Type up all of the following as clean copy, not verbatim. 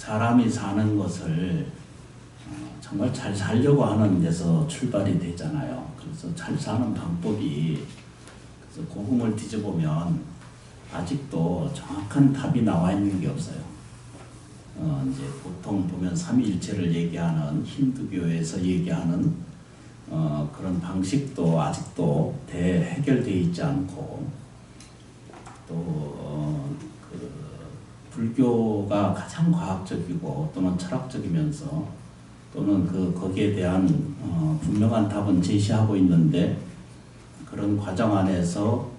사람이 사는 것을 정말 잘 살려고 하는 데서 출발이 되잖아요. 그래서 잘 사는 방법이, 그래서 고금을 뒤져보면 아직도 정확한 답이 나와 있는 게 없어요. 이제 보통 보면 삼위일체를 얘기하는 힌두교에서 얘기하는 그런 방식도 아직도 대해결되어 있지 않고, 또 그 불교가 가장 과학적이고 또는 철학적이면서 또는 거기에 대한 분명한 답은 제시하고 있는데, 그런 과정 안에서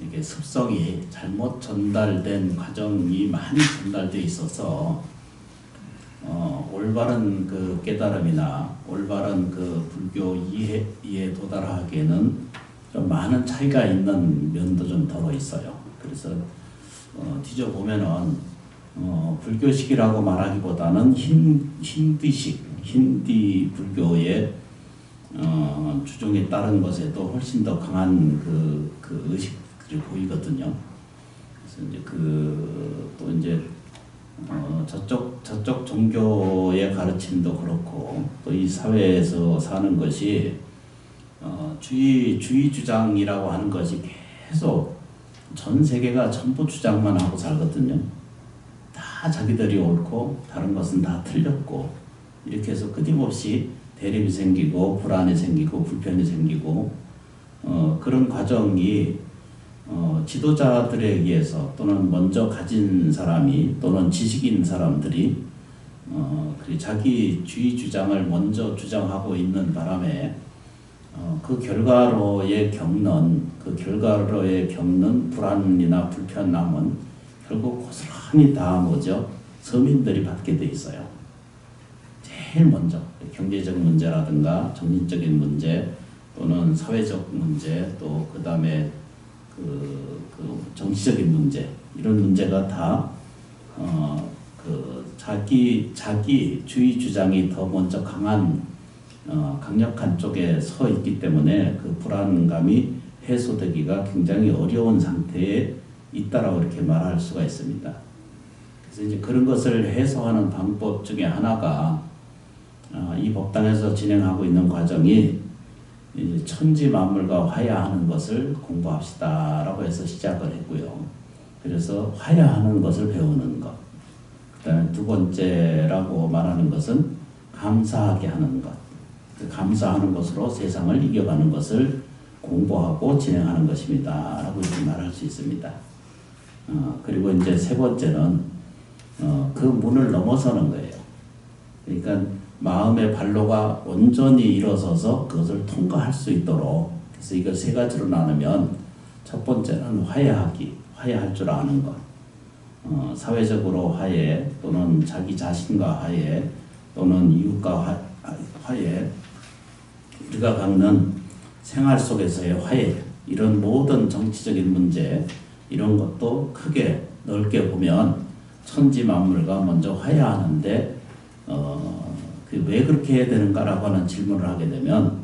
이게 습성이 잘못 전달된 과정이 많이 전달되어 있어서 올바른 그 깨달음이나 올바른 그 불교 이해에 도달하기에는 좀 많은 차이가 있는 면도 좀 덜어 있어요. 그래서 뒤져보면은 불교식이라고 말하기보다는 힌두식, 힌디 불교의 주종에 따른 것에도 훨씬 더 강한 그 의식들이 보이거든요. 그래서 이제 또 이제 저쪽 종교의 가르침도 그렇고, 또 이 사회에서 사는 것이 주의 주장이라고 하는 것이 계속 전 세계가 전부 주장만 하고 살거든요. 다 자기들이 옳고 다른 것은 다 틀렸고, 이렇게 해서 끊임없이 대립이 생기고 불안이 생기고 불편이 생기고, 그런 과정이 지도자들에 의해서 또는 먼저 가진 사람이 또는 지식인 사람들이 자기 주의 주장을 먼저 주장하고 있는 바람에 그 결과로에 겪는 불안이나 불편함은 결국 고스란히 다 뭐죠? 서민들이 받게 돼 있어요. 제일 먼저 경제적 문제라든가 정신적인 문제 또는 사회적 문제, 또 그 다음에 그 정치적인 문제, 이런 문제가 다 자기 주의 주장이 더 먼저 강력한 쪽에 서 있기 때문에 그 불안감이 해소되기가 굉장히 어려운 상태에 있다라고 이렇게 말할 수가 있습니다. 그래서 이제 그런 것을 해소하는 방법 중에 하나가 이 법당에서 진행하고 있는 과정이 이제 천지 만물과 화해하는 것을 공부합시다라고 해서 시작을 했고요. 그래서 화해하는 것을 배우는 것. 그다음에 두 번째라고 말하는 것은 감사하게 하는 것. 그 감사하는 것으로 세상을 이겨가는 것을 공부하고 진행하는 것입니다라고 이렇게 말할 수 있습니다. 그리고 이제 세 번째는 그 문을 넘어서는 거예요. 그러니까 마음의 발로가 온전히 일어서서 그것을 통과할 수 있도록, 그래서 이걸 세 가지로 나누면, 첫 번째는 화해할 줄 아는 것. 사회적으로 화해, 또는 자기 자신과 화해, 또는 이웃과 화해, 우리가 갖는 생활 속에서의 화해, 이런 모든 정치적인 문제, 이런 것도 크게 넓게 보면 천지 만물과 먼저 화해하는데, 왜 그렇게 해야 되는가라고 하는 질문을 하게 되면,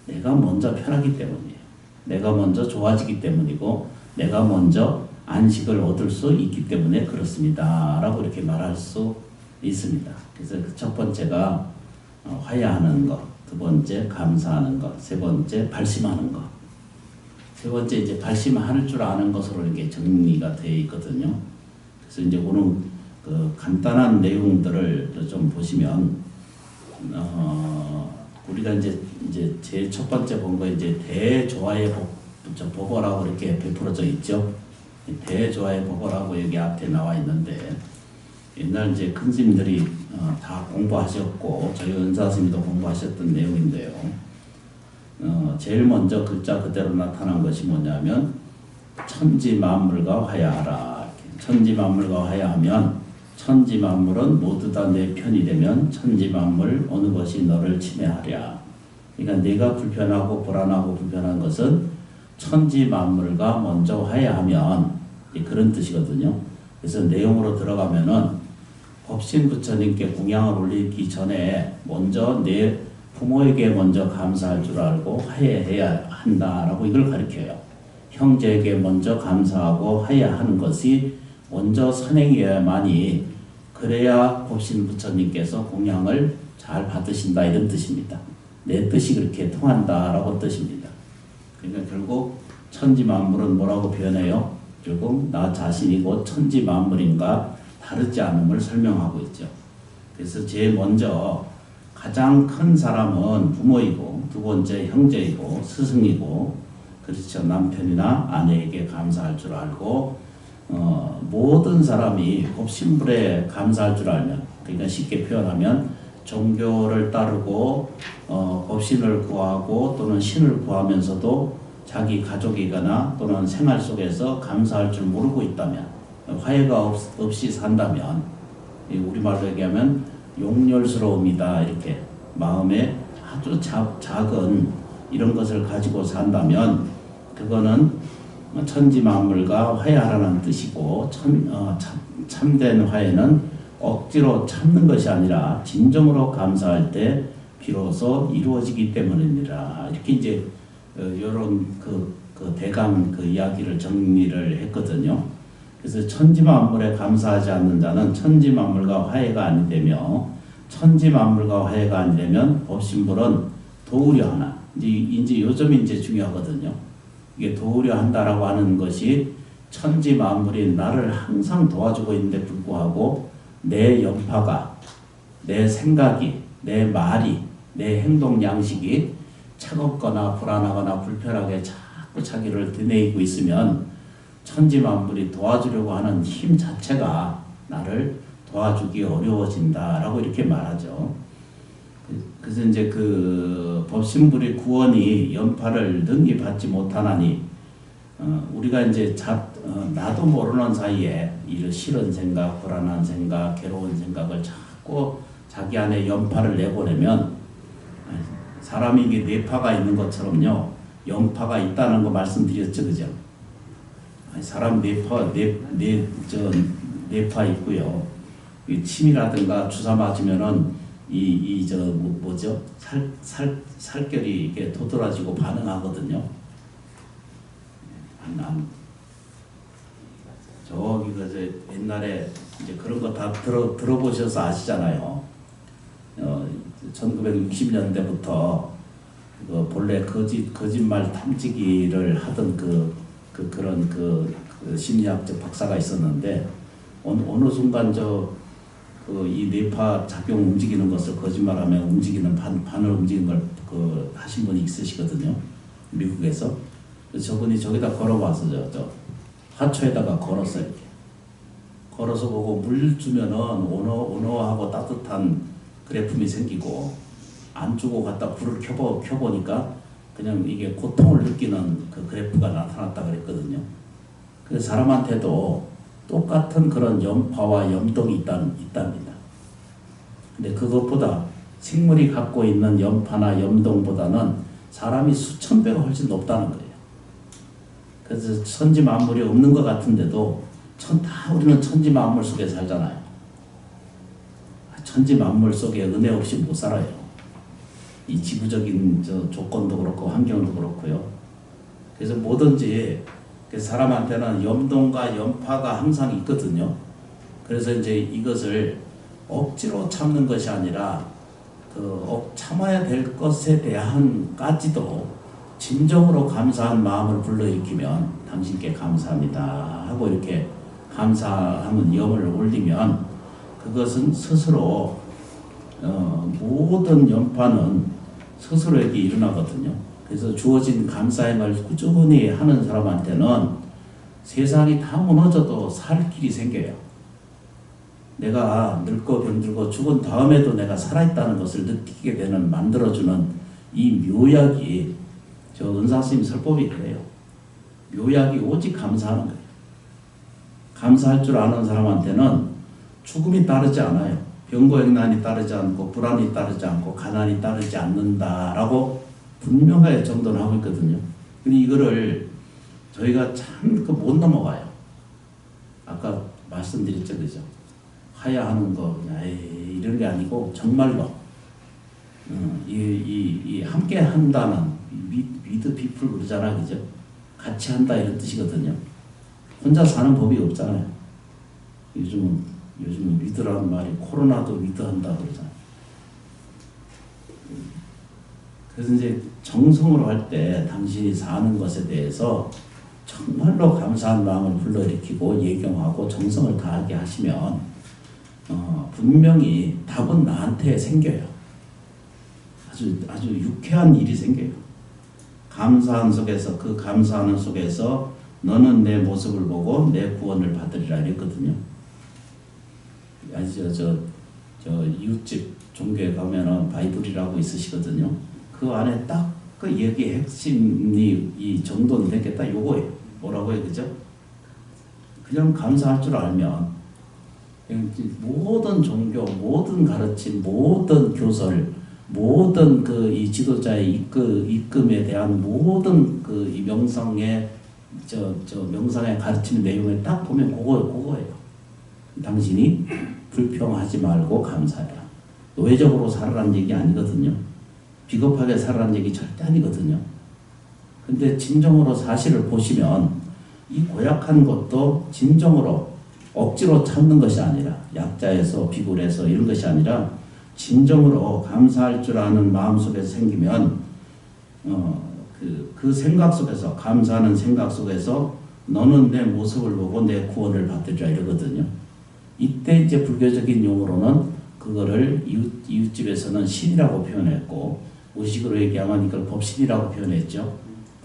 내가 먼저 편하기 때문이에요. 내가 먼저 좋아지기 때문이고, 내가 먼저 안식을 얻을 수 있기 때문에 그렇습니다 라고 이렇게 말할 수 있습니다. 그래서 그 첫 번째가 화해하는 것, 두 번째 감사하는 것, 세 번째 발심하는 것. 세 번째 이제 발심할 줄 아는 것으로 이렇게 정리가 되어 있거든요. 그래서 이제 오늘 그 간단한 내용들을 좀 보시면, 우리가 이제 제일 첫 번째 본 거 이제 대조화의 법어라고 이렇게 베풀어져 있죠. 대조화의 법어라고 여기 앞에 나와 있는데, 옛날 이제 큰 스님들이 다 공부하셨고 저희 은사 스님도 공부하셨던 내용인데요. 제일 먼저 글자 그대로 나타난 것이 뭐냐면, 천지 만물과 화해하라. 천지 만물과 화해하면, 천지 만물은 모두 다 내 편이 되면 천지 만물 어느 것이 너를 침해하랴. 그러니까 내가 불편하고 불안하고 불편한 것은 천지 만물과 먼저 화해하면, 그런 뜻이거든요. 그래서 내용으로 들어가면은 법신 부처님께 공양을 올리기 전에 먼저 내 부모에게 먼저 감사할 줄 알고 화해해야 한다라고 이걸 가르쳐요. 형제에게 먼저 감사하고 화해하는 것이 먼저 선행이어야만이 그래야 법신 부처님께서 공양을 잘 받으신다 이런 뜻입니다. 내 뜻이 그렇게 통한다라고 뜻입니다. 그러니까 결국 천지만물은 뭐라고 표현해요? 결국 나 자신이 곧 천지만물인가 다르지 않음을 설명하고 있죠. 그래서 제일 먼저 가장 큰 사람은 부모이고 두 번째 형제이고 스승이고 그렇죠. 남편이나 아내에게 감사할 줄 알고 모든 사람이 법신불에 감사할 줄 알면 그러니까 쉽게 표현하면 종교를 따르고 법신을 구하고 또는 신을 구하면서도 자기 가족이거나 또는 생활 속에서 감사할 줄 모르고 있다면 화해가 없이 산다면 우리말로 얘기하면 용렬스러움이다 이렇게 마음에 아주 작은 이런 것을 가지고 산다면 그거는 천지만물과 화해하라는 뜻이고 참된 화해는 억지로 참는 것이 아니라 진정으로 감사할 때 비로소 이루어지기 때문이니라 이렇게 이제 이런 그 대강 그 이야기를 정리를 했거든요. 그래서 천지만물에 감사하지 않는 자는 천지만물과 화해가 아니되며 천지만물과 화해가 아니되면 법신불은 도우려 하나 이제 요점이 이제 중요하거든요. 이게 도우려 한다라고 하는 것이 천지만물이 나를 항상 도와주고 있는데 불구하고 내 연파가 내 생각이 내 말이 내 행동 양식이 차갑거나 불안하거나 불편하게 자꾸 자기를 드내고 있으면 천지만물이 도와주려고 하는 힘 자체가 나를 도와주기 어려워진다라고 이렇게 말하죠. 그래서 이제 그 법신불의 구원이 연파를 능히 받지 못하나니 우리가 이제 나도 모르는 사이에 이런 싫은 생각, 불안한 생각, 괴로운 생각을 자꾸 자기 안에 연파를 내보내면 사람이 이게 뇌파가 있는 것처럼요 연파가 있다는 거 말씀드렸죠, 그죠? 사람 뇌파 있고요. 침이라든가 주사 맞으면은 뭐죠? 살결이 이렇게 도드라지고 반응하거든요. 저기 옛날에 이제 그런 거 다 들어보셔서 아시잖아요. 1960년대부터 본래 거짓말 탐지기를 하던 그런 심리학적 박사가 있었는데 어느 순간 이 뇌파 작용 움직이는 것을 거짓말하면 움직이는 반을 움직이는 걸 하신 분이 있으시거든요. 미국에서. 그래서 저분이 저기다 걸어봐서 저 화초에다가 걸었어요. 이렇게. 걸어서 보고 물 주면은 온화하고 따뜻한 그래품이 생기고 안 주고 갖다 불을 켜보니까 그냥 이게 고통을 느끼는 그 그래프가 나타났다 그랬거든요. 그래서 사람한테도 똑같은 그런 염파와 염동이 있답니다. 근데 그것보다 생물이 갖고 있는 염파나 염동보다는 사람이 수천 배가 훨씬 높다는 거예요. 그래서 천지만물이 없는 것 같은데도 다 우리는 천지만물 속에 살잖아요. 천지만물 속에 은혜 없이 못 살아요. 이 지구적인 조건도 그렇고 환경도 그렇고요. 그래서 뭐든지 사람한테는 염동과 염파가 항상 있거든요. 그래서 이제 이것을 억지로 참는 것이 아니라 참아야 될 것에 대한까지도 진정으로 감사한 마음을 불러일으키면 당신께 감사합니다 하고 이렇게 감사하는 염을 올리면 그것은 스스로 모든 연파는 스스로에게 일어나거든요. 그래서 주어진 감사행을 꾸준히 하는 사람한테는 세상이 다 무너져도 살 길이 생겨요. 내가 늙고 병들고 죽은 다음에도 내가 살아있다는 것을 느끼게 되는 만들어주는 이 묘약이 저 은사스님 설법이 그래요. 묘약이 오직 감사하는 거예요. 감사할 줄 아는 사람한테는 죽음이 따르지 않아요. 병고행난이 따르지 않고 불안이 따르지 않고 가난이 따르지 않는다라고 분명하게 정돈을 하고 있거든요. 근데 이거를 저희가 참 못 넘어가요. 아까 말씀드렸죠, 그죠? 화해하는 거 이런 게 아니고 정말로 이 함께 한다는 위드 피플 그러잖아, 그죠? 같이 한다 이런 뜻이거든요. 혼자 사는 법이 없잖아요. 요즘은 요즘 위드라는 말이 코로나도 위드한다 그러잖아요. 그래서 이제 정성으로 할 때 당신이 사는 것에 대해서 정말로 감사한 마음을 불러일으키고 예경하고 정성을 다하게 하시면 분명히 답은 나한테 생겨요. 아주 유쾌한 일이 생겨요. 감사한 속에서, 그 감사하는 속에서 너는 내 모습을 보고 내 구원을 받으리라 이랬거든요. 저 이웃집 종교에 가면은 바이블이라고 있으시거든요. 그 안에 딱 그 얘기의 핵심이 이 정도는 되겠다 요거예요. 뭐라고요, 그죠? 그냥 감사할 줄 알면 모든 종교, 모든 가르침, 모든 교설, 모든 그 이 지도자의 입금에 대한 모든 그 이 명상의 명상의 가르치는 내용을 딱 보면 그거예요. 당신이 불평하지 말고 감사해라. 노예적으로 살아라는 얘기 아니거든요. 비겁하게 살아라는 얘기 절대 아니거든요. 근데 진정으로 사실을 보시면 이 고약한 것도 진정으로 억지로 참는 것이 아니라 약자에서 비굴해서 이런 것이 아니라 진정으로 감사할 줄 아는 마음속에서 생기면 그 생각 속에서 감사하는 생각 속에서 너는 내 모습을 보고 내 구원을 받으리라 이러거든요. 이때 이제 불교적인 용어로는 그거를 이웃집에서는 신이라고 표현했고 의식으로 얘기하면 이걸 법신이라고 표현했죠.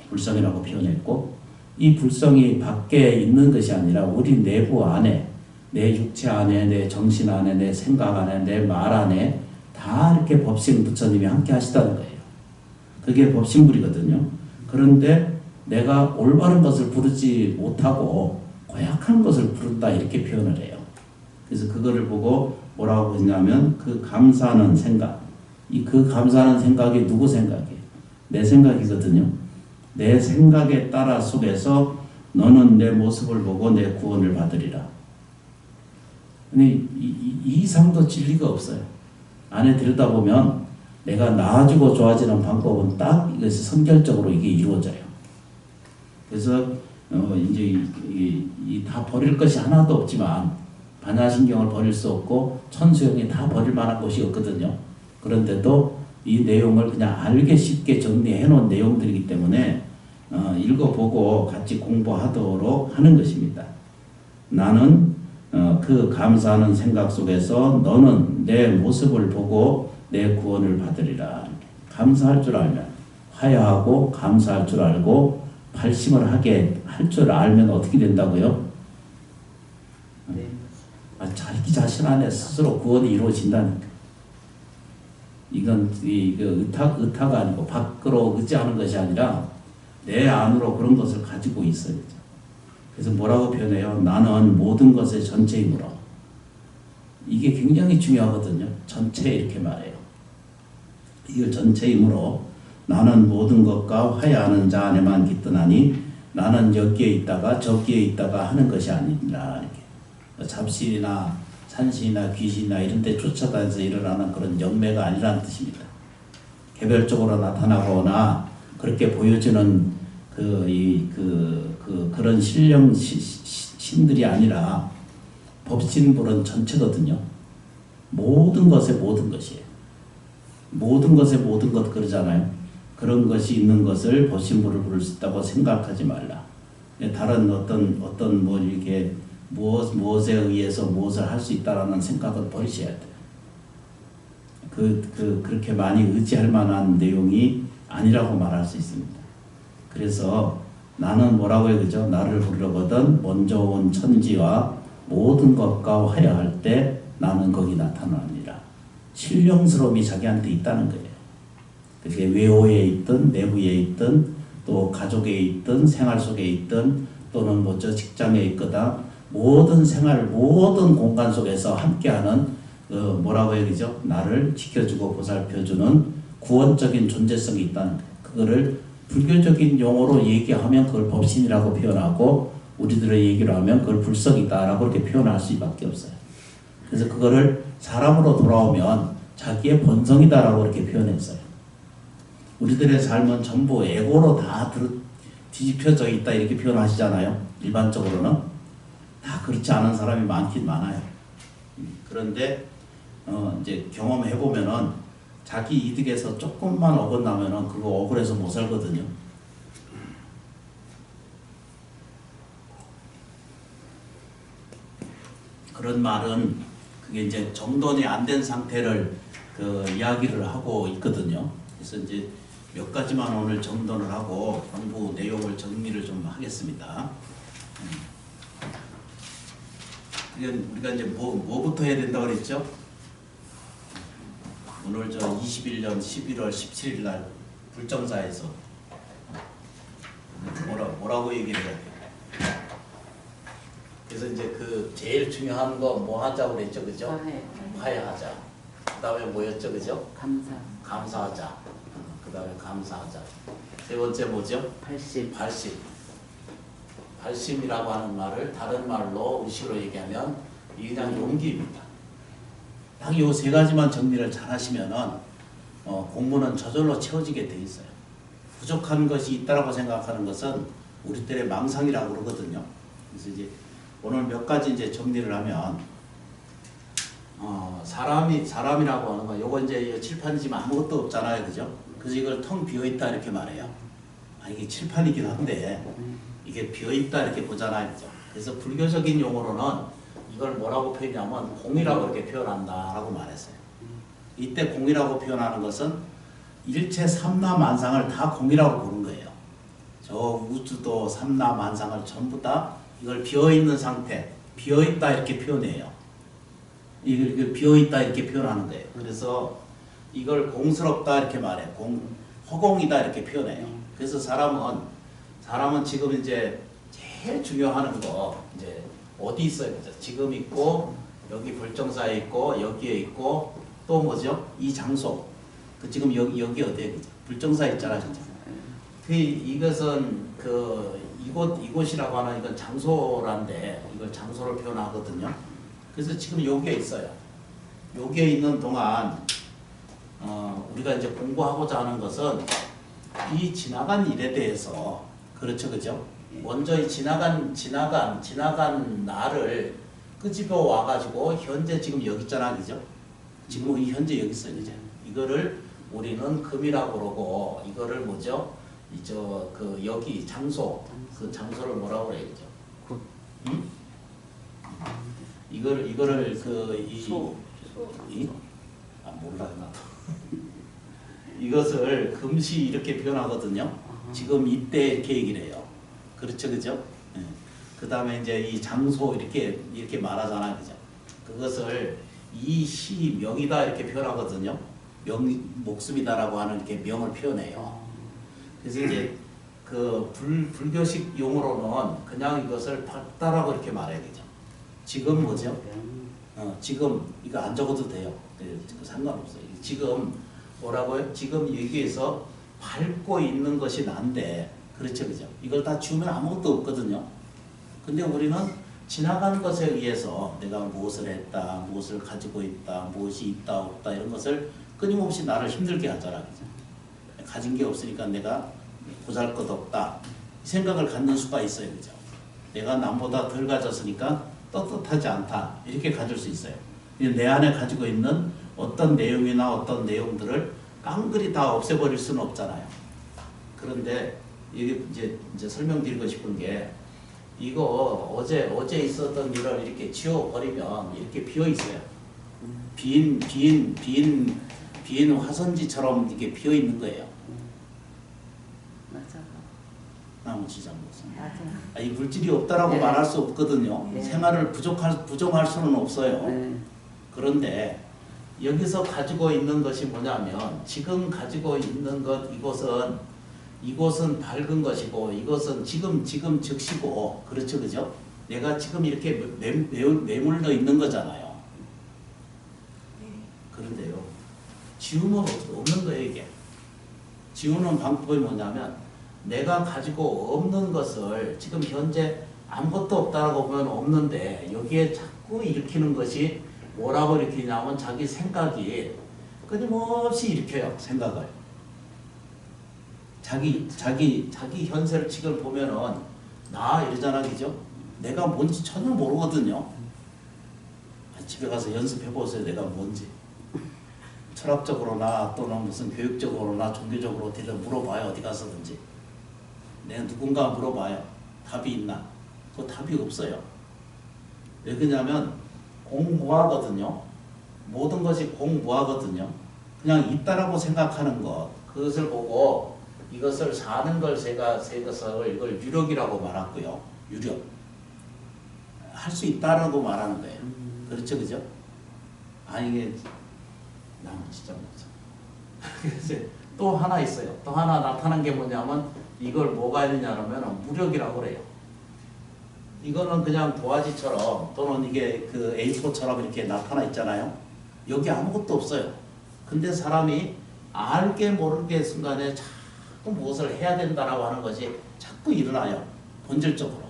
불성이라고 표현했고 이 불성이 밖에 있는 것이 아니라 우리 내부 안에 내 육체 안에 내 정신 안에 내 생각 안에 내 말 안에 다 이렇게 법신 부처님이 함께 하시다는 거예요. 그게 법신불이거든요. 그런데 내가 올바른 것을 부르지 못하고 고약한 것을 부른다 이렇게 표현을 해요. 그래서 그거를 보고 뭐라고 했냐면 그 감사하는 생각, 그 감사하는 생각이 누구 생각이에요? 내 생각이거든요. 내 생각에 따라 속에서 너는 내 모습을 보고 내 구원을 받으리라. 아니 이 이상도 진리가 없어요. 안에 들여다보면 내가 나아지고 좋아지는 방법은 딱 이것이 선결적으로 이게 이루어져요. 그래서 이제 다 버릴 것이 하나도 없지만 반야신경을 버릴 수 없고 천수형이 다 버릴 만한 것이 없거든요. 그런데도 이 내용을 그냥 알게 쉽게 정리해 놓은 내용들이기 때문에 읽어보고 같이 공부하도록 하는 것입니다. 나는 그 감사하는 생각 속에서 너는 내 모습을 보고 내 구원을 받으리라. 감사할 줄 알면 화야하고 감사할 줄 알고 발심을 하게 할 줄 알면 어떻게 된다고요? 자기 자신 안에 스스로 구원이 이루어진다니까. 이건 의타가 아니고 밖으로 의지하는 것이 아니라 내 안으로 그런 것을 가지고 있어야죠. 그래서 뭐라고 표현해요? 나는 모든 것의 전체이므로. 이게 굉장히 중요하거든요. 전체 이렇게 말해요. 이걸 전체이므로 나는 모든 것과 화해하는 자 안에만 깃드나니 나는 여기에 있다가 저기에 있다가 하는 것이 아니라 이렇게. 잡신이나 산신이나 귀신이나 이런 데 쫓아다니면서 일어나는 그런 영매가 아니라는 뜻입니다. 개별적으로 나타나거나 그렇게 보여지는 그런 신들이 아니라 법신불은 전체거든요. 모든 것의 모든 것이에요. 모든 것의 모든 것 그러잖아요. 그런 것이 있는 것을 법신불을 부를 수 있다고 생각하지 말라. 다른 어떤 뭐 이렇게 무엇에 의해서 무엇을 할 수 있다라는 생각을 버리셔야 돼요. 그렇게 많이 의지할 만한 내용이 아니라고 말할 수 있습니다. 그래서 나는 뭐라고 해요, 그죠? 나를 부르거든 먼저 온 천지와 모든 것과 화해할 때 나는 거기 나타나느니라. 신령스러움이 자기한테 있다는 거예요. 그게 외호에 있든 내부에 있든 또 가족에 있든 생활 속에 있든 또는 뭐 저 직장에 있거나 모든 생활 모든 공간 속에서 함께하는 뭐라고 해야 되죠? 나를 지켜주고 보살펴주는 구원적인 존재성이 있다는 거예요. 그거를 불교적인 용어로 얘기하면 그걸 법신이라고 표현하고 우리들의 얘기로 하면 그걸 불성이다라고 이렇게 표현할 수밖에 없어요. 그래서 그거를 사람으로 돌아오면 자기의 본성이다라고 이렇게 표현했어요. 우리들의 삶은 전부 에고로 다 뒤집혀져 있다 이렇게 표현하시잖아요. 일반적으로는 다 그렇지 않은 사람이 많긴 많아요. 그런데 이제 경험해 보면은 자기 이득에서 조금만 어긋나면은 그거 억울해서 못 살거든요. 그런 말은 그게 이제 정돈이 안 된 상태를 그 이야기를 하고 있거든요. 그래서 이제 몇 가지만 오늘 정돈을 하고 공부 내용을 정리를 좀 하겠습니다. 우리가 이제 뭐부터 해야 된다고 그랬죠? 오늘 저 21년 11월 17일 날 불정사에서 뭐라고 얘기를 해야 돼요? 그래서 이제 그 제일 중요한 거 뭐 하자고 그랬죠, 그죠? 화해하자. 그 다음에 뭐였죠, 그죠? 감사하자. 그 다음에 감사하자. 세 번째 뭐죠? 발심이라고 하는 말을 다른 말로 의식으로 얘기하면 이게 그냥 용기입니다. 딱 요 세 가지만 정리를 잘 하시면은 공부는 저절로 채워지게 돼 있어요. 부족한 것이 있다라고 생각하는 것은 우리 때의 망상이라고 그러거든요. 그래서 이제 오늘 몇 가지 이제 정리를 하면 사람이라고 하는 거 요거 이제 칠판이지만 아무것도 없잖아요, 그죠? 그래서 이걸 텅 비어 있다 이렇게 말해요. 이게 칠판이긴 한데 이게 비어 있다 이렇게 보잖아요, 그죠? 그래서 불교적인 용어로는 이걸 뭐라고 표현하면 공이라고 이렇게 표현한다라고 말했어요. 이때 공이라고 표현하는 것은 일체 삼라만상을 다 공이라고 보는 거예요. 저 우주도 삼라만상을 전부 다 이걸 비어있는 상태, 비어있다 이렇게 표현해요. 이걸 비어있다 이렇게 표현하는 거예요. 그래서 이걸 공스럽다 이렇게 말해요. 허공이다 이렇게 표현해요. 그래서 사람은 지금 이제 제일 중요한 거 이제 어디 있어요? 그죠? 지금 있고 여기 불정사에 있고 여기에 있고 또 뭐죠? 이 장소. 그 지금 여기 어디에 그죠? 불정사 있잖아, 진짜. 이것은 이곳이라고 하는 이건 장소란데 이걸 장소를 표현하거든요. 그래서 지금 여기에 있어요. 여기에 있는 동안 우리가 이제 공부하고자 하는 것은 이 지나간 일에 대해서 그렇죠, 그죠? 먼저 이 지나간 나를 끄집어 와가지고 현재 지금 여기 있잖아, 그죠? 지금 이 현재 여기 있어요, 그죠? 이거를 우리는 금이라고 그러고 이거를 뭐죠? 여기 장소, 그 장소를 뭐라고 그래요, 그죠? 응? 이거를 몰라요, 나도. 이것을 금시 이렇게 표현하거든요. 지금 이때 이렇게 얘기를 해요. 그렇죠, 그죠? 네. 그 다음에 이제 이 장소 이렇게 말하잖아요, 그죠? 그것을 이 시 명이다 이렇게 표현하거든요. 목숨이다라고 하는 이렇게 명을 표현해요. 그래서 이제 그 불교식 용어로는 그냥 이것을 박다라고 이렇게 말해야 되죠. 지금 뭐죠? 지금 이거 안 적어도 돼요. 네, 상관없어요. 지금 뭐라고요? 지금 여기에서 밟고 있는 것이 난데, 그렇죠, 그죠? 이걸 다 지우면 아무것도 없거든요. 근데 우리는 지나가는 것에 의해서 내가 무엇을 했다, 무엇을 가지고 있다, 무엇이 있다, 없다 이런 것을 끊임없이 나를 힘들게 하잖아, 그죠? 가진 게 없으니까 내가 보잘것없다 이 생각을 갖는 수가 있어요, 그죠? 내가 남보다 덜 가졌으니까 떳떳하지 않다 이렇게 가질 수 있어요. 내 안에 가지고 있는 어떤 내용이나 어떤 내용들을 깡그리 다 없애버릴 수는 없잖아요. 그런데 이게 이제 설명드리고 싶은 게 이거 어제 있었던 일을 이렇게 지워버리면 이렇게 비어 있어요. 빈 화선지처럼 이렇게 비어 있는 거예요. 맞아. 나무 지장로선. 맞아. 이 물질이 없다라고 네. 말할 수 없거든요. 네. 생활을 부정할 수는 없어요. 네. 그런데 여기서 가지고 있는 것이 뭐냐면 지금 가지고 있는 것 이곳은 밝은 것이고 이것은 지금 즉시고 그렇죠, 그죠? 내가 지금 이렇게 매물러 있는 거잖아요. 그런데요, 지우면 없는 거예요, 이게. 지우는 방법이 뭐냐면 내가 가지고 없는 것을 지금 현재 아무것도 없다라고 보면 없는데 여기에 자꾸 일으키는 것이 뭐라고 일으키냐면 자기 생각이 끊임없이 일으켜요, 생각을. 자기 현세를 지금 보면은 나 이러잖아, 그죠? 내가 뭔지 전혀 모르거든요. 집에 가서 연습해 보세요. 내가 뭔지. 철학적으로나 또는 무슨 교육적으로나 종교적으로 어디를 물어봐요. 어디 가서든지. 내가 누군가 물어봐요. 답이 있나? 그 답이 없어요. 왜 그러냐면 공무하거든요. 모든 것이 공무하거든요. 그냥 있다라고 생각하는 것, 그것을 보고 이것을 사는 걸 제가 세 것을 이걸 유력이라고 말하고요. 유력. 할 수 있다라고 말하는 거예요. 그렇죠, 그죠? 아 이게 나는 진짜 못해. 그래서 또 하나 있어요. 또 하나 나타난 게 뭐냐면 이걸 뭐가 있느냐면 무력이라고 그래요. 이거는 그냥 도화지처럼 또는 이게 그 A4처럼 이렇게 나타나 있잖아요. 여기 아무것도 없어요. 근데 사람이 알게 모르게 순간에 자꾸 무엇을 해야 된다라고 하는 것이 자꾸 일어나요. 본질적으로.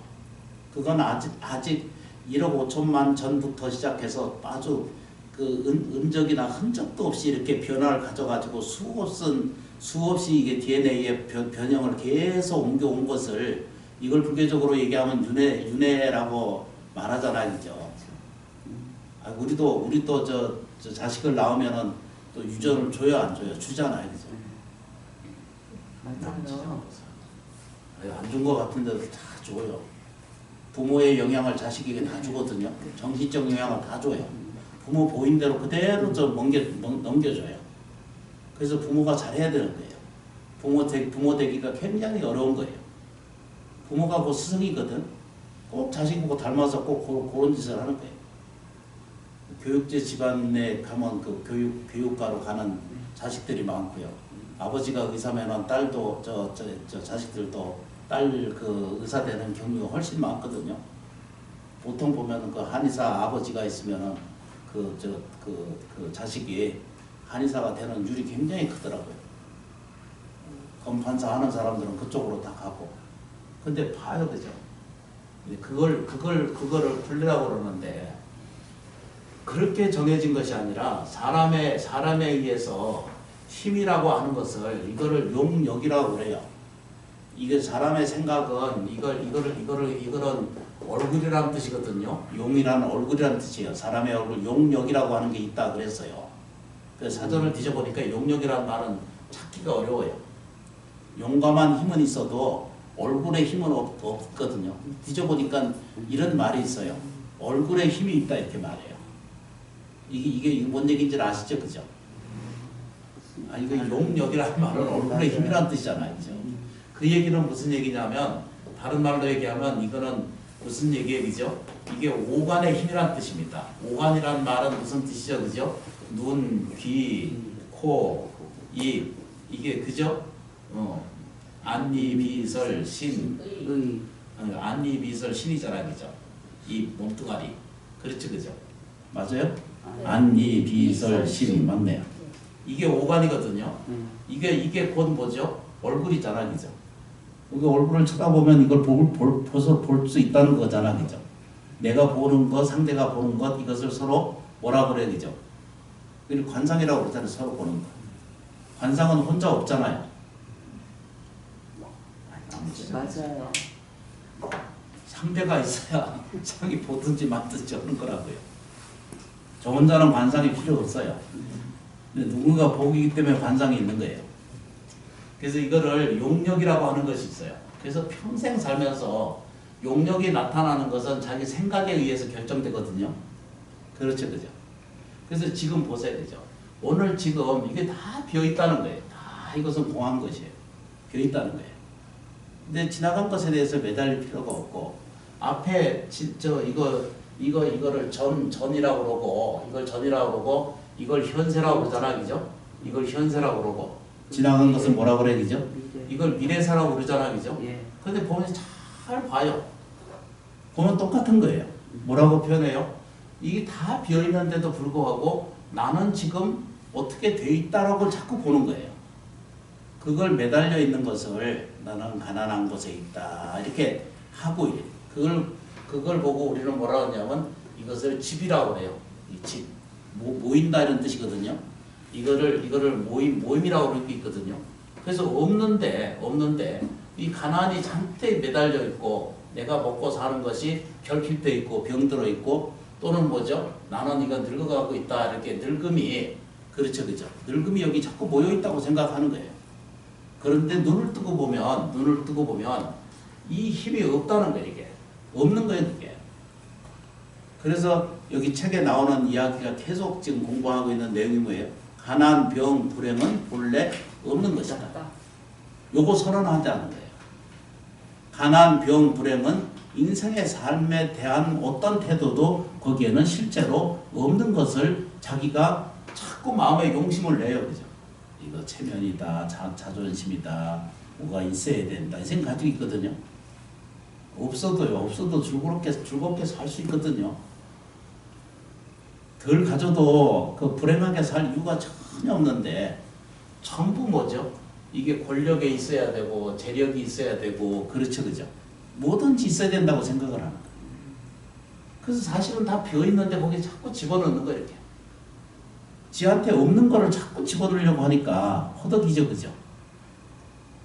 그건 아직 1억 5천만 전부터 시작해서 아주 그 흔적이나 흔적도 없이 이렇게 변화를 가져가지고 수없이 이게 DNA의 변형을 계속 옮겨온 것을 이걸 불교적으로 얘기하면 윤회라고 말하잖아요, 그죠? 아, 우리도 저 자식을 낳으면은 또 유전을 줘요, 안 줘요? 주잖아요, 그죠? 맞아요. 안 준 것 같은데도 다 줘요. 부모의 영향을 자식에게 다 주거든요. 정신적 영향을 다 줘요. 부모 보인 대로 그대로 넘겨줘요. 그래서 부모가 잘해야 되는 거예요. 부모 되기가 굉장히 어려운 거예요. 부모가 그 스승이거든. 꼭 자식 보고 닮아서 꼭 그런 짓을 하는 거예요. 교육제 집안에 가면 그 교육가로 가는 자식들이 많고요. 아버지가 의사면은 딸도 저 자식들도 딸 그 의사 되는 경우가 훨씬 많거든요. 보통 보면은 그 한의사 아버지가 있으면은 그 자식이 한의사가 되는 율이 굉장히 크더라고요. 검판사 하는 사람들은 그쪽으로 다 가고. 근데 봐요, 그죠? 그거를 분리라고 그러는데 그렇게 정해진 것이 아니라 사람에 의해서 힘이라고 하는 것을 이거를 용력이라고 그래요. 이게 사람의 생각은 이거는 얼굴이라는 뜻이거든요. 용이라는 얼굴이라는 뜻이에요. 사람의 얼굴 용력이라고 하는 게 있다 그랬어요. 그래서 사전을 뒤져보니까 용력이라는 말은 찾기가 어려워요. 용감한 힘은 있어도 얼굴에 힘은 없거든요. 뒤져보니까 이런 말이 있어요. 얼굴에 힘이 있다 이렇게 말해요. 이게 뭔 얘기인지 아시죠, 그죠? 아 이거 용력이라는 말은 얼굴에 힘이라는 뜻이잖아요, 그죠? 그 얘기는 무슨 얘기냐면 다른 말로 얘기하면 이거는 무슨 얘기죠? 이게 오간의 힘이란 뜻입니다. 오간이란 말은 무슨 뜻이죠, 그죠? 눈, 귀, 코, 입 이게 그죠? 안니, 비설, 신, 안니, 비설, 신이잖아요, 그죠? 이 몸뚱아리, 그렇죠, 그죠? 맞아요? 안니, 비설, 신 맞네요. 이게 오간이거든요. 이게 곧 뭐죠? 얼굴이잖아, 그죠? 우리 얼굴을 쳐다보면 이걸 볼 수 있다는 거잖아, 그죠? 내가 보는 것, 상대가 보는 것, 이것을 서로 뭐라 그래, 그죠? 그리고 관상이라고 그러잖아요, 서로 보는 거. 관상은 혼자 없잖아요. 맞아요. 상대가 있어야 상이 보든지 말든지 하는 거라고요. 저 혼자는 관상이 필요 없어요. 근데 누군가 보기 때문에 관상이 있는 거예요. 그래서 이거를 용력이라고 하는 것이 있어요. 그래서 평생 살면서 용력이 나타나는 것은 자기 생각에 의해서 결정되거든요. 그렇죠, 그죠? 그래서 지금 보세요, 그죠? 오늘 지금 이게 다 비어있다는 거예요. 다 이것은 공한 것이에요. 비어있다는 거예요. 근데 지나간 것에 대해서 매달릴 필요가 없고 앞에 이거를 전이라고 그러고 이걸 전이라고 그러고 이걸 현세라고 그러잖아, 그죠? 이걸 현세라고 그러고 지나간 것은 뭐라고 그래, 그죠? 이걸 미래사라고 그러잖아, 그죠? 근데 보면 잘 봐요. 보면 똑같은 거예요. 뭐라고 표현해요? 이게 다 비어있는데도 불구하고 나는 지금 어떻게 돼 있다라고 자꾸 보는 거예요. 그걸 매달려 있는 것을 나는 가난한 곳에 있다 이렇게 하고 그걸 보고 우리는 뭐라 하냐면 이것을 집이라고 해요. 이 집. 모인다 이런 뜻이거든요. 이거를 모임이라고 그럴 게 있거든요. 그래서 없는데 이 가난이 잔뜩 매달려 있고 내가 먹고 사는 것이 결핍돼 있고 병들어 있고 또는 뭐죠? 나는 이거 늙어가고 있다. 이렇게 늙음이 그렇죠, 그죠? 늙음이 여기 자꾸 모여 있다고 생각하는 거예요. 그런데 눈을 뜨고 보면 이 힘이 없다는 거예요, 이게. 없는 거예요, 이게. 그래서 여기 책에 나오는 이야기가 계속 지금 공부하고 있는 내용이 뭐예요? 가난, 병, 불행은 본래 없는 것이다. 요거 선언하자는 거예요. 가난, 병, 불행은 인생의 삶에 대한 어떤 태도도 거기에는 실제로 없는 것을 자기가 자꾸 마음에 용심을 내요. 그죠? 이거 체면이다, 자존심이다, 뭐가 있어야 된다. 이 생각 가지고 있거든요. 없어도 즐겁게 살 수 있거든요. 덜 가져도 그 불행하게 살 이유가 전혀 없는데 전부 뭐죠? 이게 권력에 있어야 되고 재력이 있어야 되고 그렇죠, 그죠? 뭐든지 있어야 된다고 생각을 하는 거예요. 그래서 사실은 다 비어 있는데 거기에 자꾸 집어넣는 거예요, 이렇게. 지한테 없는 거를 자꾸 집어넣으려고 하니까 허덕이죠, 그죠?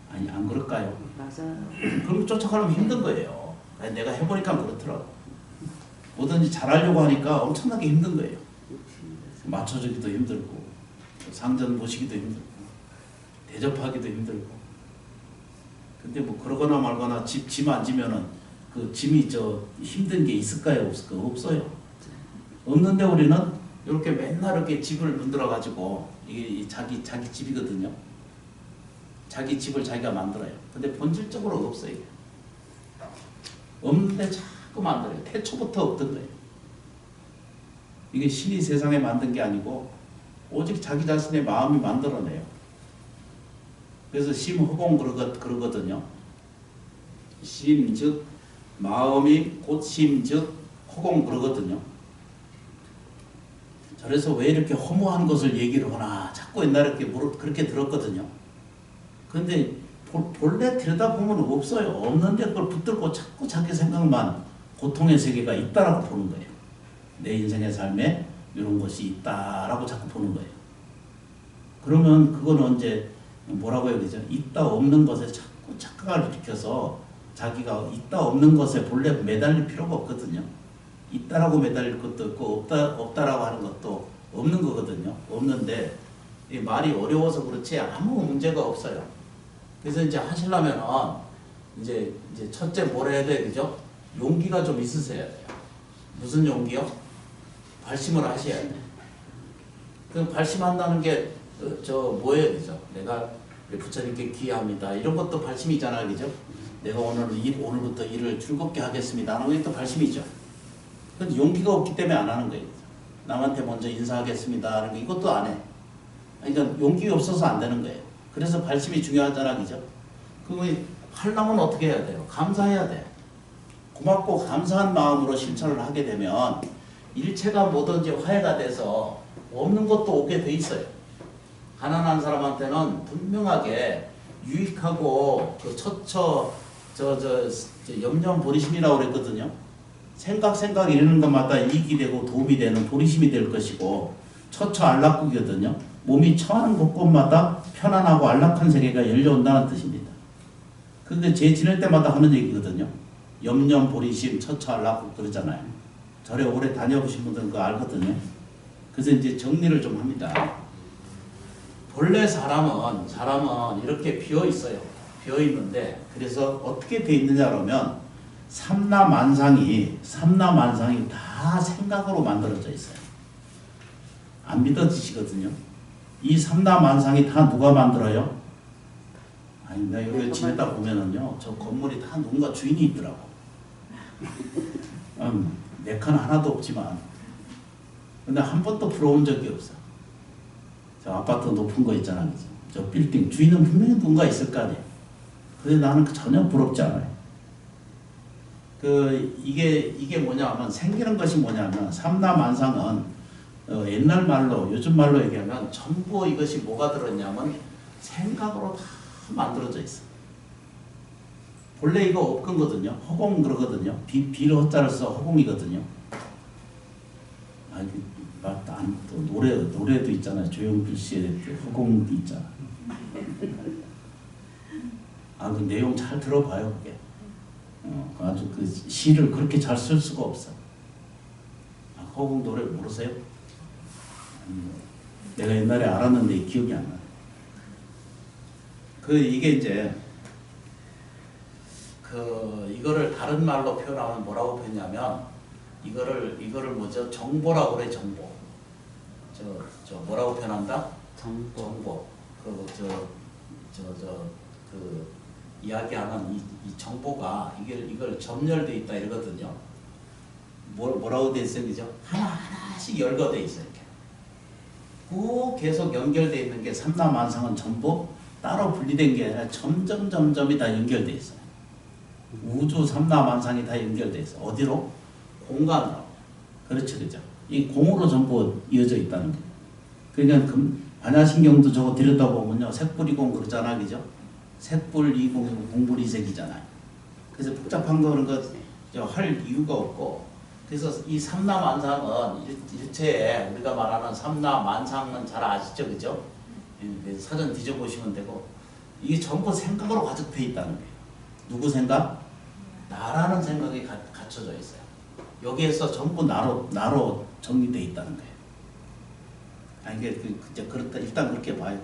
아니, 안 그럴까요? 맞아요. 그럼 쫓아가려면 힘든 거예요. 아니, 내가 해보니까 그렇더라고. 뭐든지 잘하려고 하니까 엄청나게 힘든 거예요. 맞춰주기도 힘들고, 상전 보시기도 힘들고, 대접하기도 힘들고. 근데 뭐 그러거나 말거나 짐 안 지면은 그 짐이 힘든 게 있을까요? 없을까요? 없어요. 없는데 우리는 이렇게 맨날 이렇게 집을 만들어 가지고 이게 자기 집이거든요. 자기 집을 자기가 만들어요. 근데 본질적으로 없어요. 없는데 자꾸 만들어요. 태초부터 없던 거예요. 이게 신이 세상에 만든 게 아니고 오직 자기 자신의 마음이 만들어내요. 그래서 심허공 그러거든요. 심 즉 마음이 곧 심 즉 허공 그러거든요. 그래서 왜 이렇게 허무한 것을 얘기를 하나 자꾸 옛날에 그렇게 들었거든요. 근데 본래 들여다보면 없어요. 없는데 그걸 붙들고 자꾸 자기 생각만 고통의 세계가 있다라고 보는 거예요. 내 인생의 삶에 이런 것이 있다라고 자꾸 보는 거예요. 그러면 그건 언제 뭐라고 해야 되죠? 있다 없는 것에 자꾸 착각을 일으켜서 자기가 있다 없는 것에 본래 매달릴 필요가 없거든요. 있다라고 매달릴 것도 없고 없다라고 하는 것도 없는 거거든요. 없는데 이 말이 어려워서 그렇지 아무 문제가 없어요. 그래서 이제 하시려면은 이제 첫째 뭘 해야 돼, 그죠? 용기가 좀 있으셔야 돼요. 무슨 용기요? 발심을 하셔야 돼. 그 발심한다는 게 뭐예요, 그죠? 내가 부처님께 귀합니다. 이런 것도 발심이잖아요, 그죠? 내가 오늘부터 일을 즐겁게 하겠습니다. 하는 것도 발심이죠. 근데 용기가 없기 때문에 안 하는 거예요. 남한테 먼저 인사하겠습니다. 하는 거 이것도 안 해. 그러니까 용기가 없어서 안 되는 거예요. 그래서 발심이 중요하잖아, 그죠? 그거 하려면 어떻게 해야 돼요? 감사해야 돼. 고맙고 감사한 마음으로 실천을 하게 되면 일체가 뭐든지 화해가 돼서 없는 것도 오게 돼 있어요. 가난한 사람한테는 분명하게 유익하고 그 염려한 보리심이라고 그랬거든요. 생각 이러는 것마다 이익이 되고 도움이 되는 보리심이 될 것이고 처처안락국이거든요. 몸이 처하는 곳곳마다 편안하고 안락한 세계가 열려온다는 뜻입니다. 근데 제 지낼 때마다 하는 얘기거든요. 염려 보리심 처처안락국 그러잖아요. 절에 오래 다녀보신 분들은 그거 알거든요. 그래서 이제 정리를 좀 합니다. 본래 사람은 이렇게 비어 있어요. 비어 있는데 그래서 어떻게 돼 있느냐 그러면 삼라만상이 다 생각으로 만들어져 있어요. 안 믿어지시거든요. 이 삼라만상이 다 누가 만들어요? 아니, 나 여기 지내다 보면은요, 저 건물이 다 누군가 주인이 있더라고. 내 칸 하나도 없지만, 근데 한 번도 부러운 적이 없어. 저 아파트 높은 거 있잖아, 그죠? 저 빌딩 주인은 분명히 누군가 있을 거 아니에요. 근데 나는 전혀 부럽지 않아요. 이게 뭐냐면 생기는 것이 뭐냐면 삼라만상은 옛날 말로 요즘 말로 얘기하면 전부 이것이 뭐가 들었냐면 생각으로 다 만들어져 있어. 본래 이거 업근거든요. 허공 그러거든요. 비를 허자를 써 허공이거든요. 또 노래도 있잖아요. 조용필 씨의 허공도 있잖아. 그 내용 잘 들어봐요, 그게. 아주 그 시를 그렇게 잘 쓸 수가 없어. 허공도를 모르세요? 내가 옛날에 알았는데 기억이 안 나요. 이게 이제 이거를 다른 말로 표현하면 뭐라고 표현하냐면 이거를 뭐죠? 정보라고 그래. 정보. 저 뭐라고 표현한다? 정보. 이야기하는 이 정보가 이걸 점열돼 있다 이러거든요. 뭐라고 돼 있어요, 그죠? 하나씩 열거돼 있어요, 이렇게. 꼭 계속 연결돼 있는 게 삼라만상은 전부 따로 분리된 게 아니라 점점점점이 다 연결돼 있어요. 우주 삼라만상이 다 연결돼 있어. 어디로? 공간으로. 그렇죠, 그죠? 이 공으로 전부 이어져 있다는 거예요. 그러니까 반야신경도 저거 들여다보면요, 색불이공 그러잖아, 그죠? 색불이공, 공불이색이잖아요. 그래서 복잡한 거는 할 이유가 없고, 그래서 이 삼라만상은 일체에 우리가 말하는 삼라만상은 잘 아시죠, 그죠? 그래서 사전 뒤져보시면 되고, 이게 전부 생각으로 가득해 있다는 거예요. 누구 생각? 나라는 생각이 갖춰져 있어요. 여기에서 전부 나로 정리되어 있다는 거예요. 이게 그렇다. 일단 그렇게 봐요.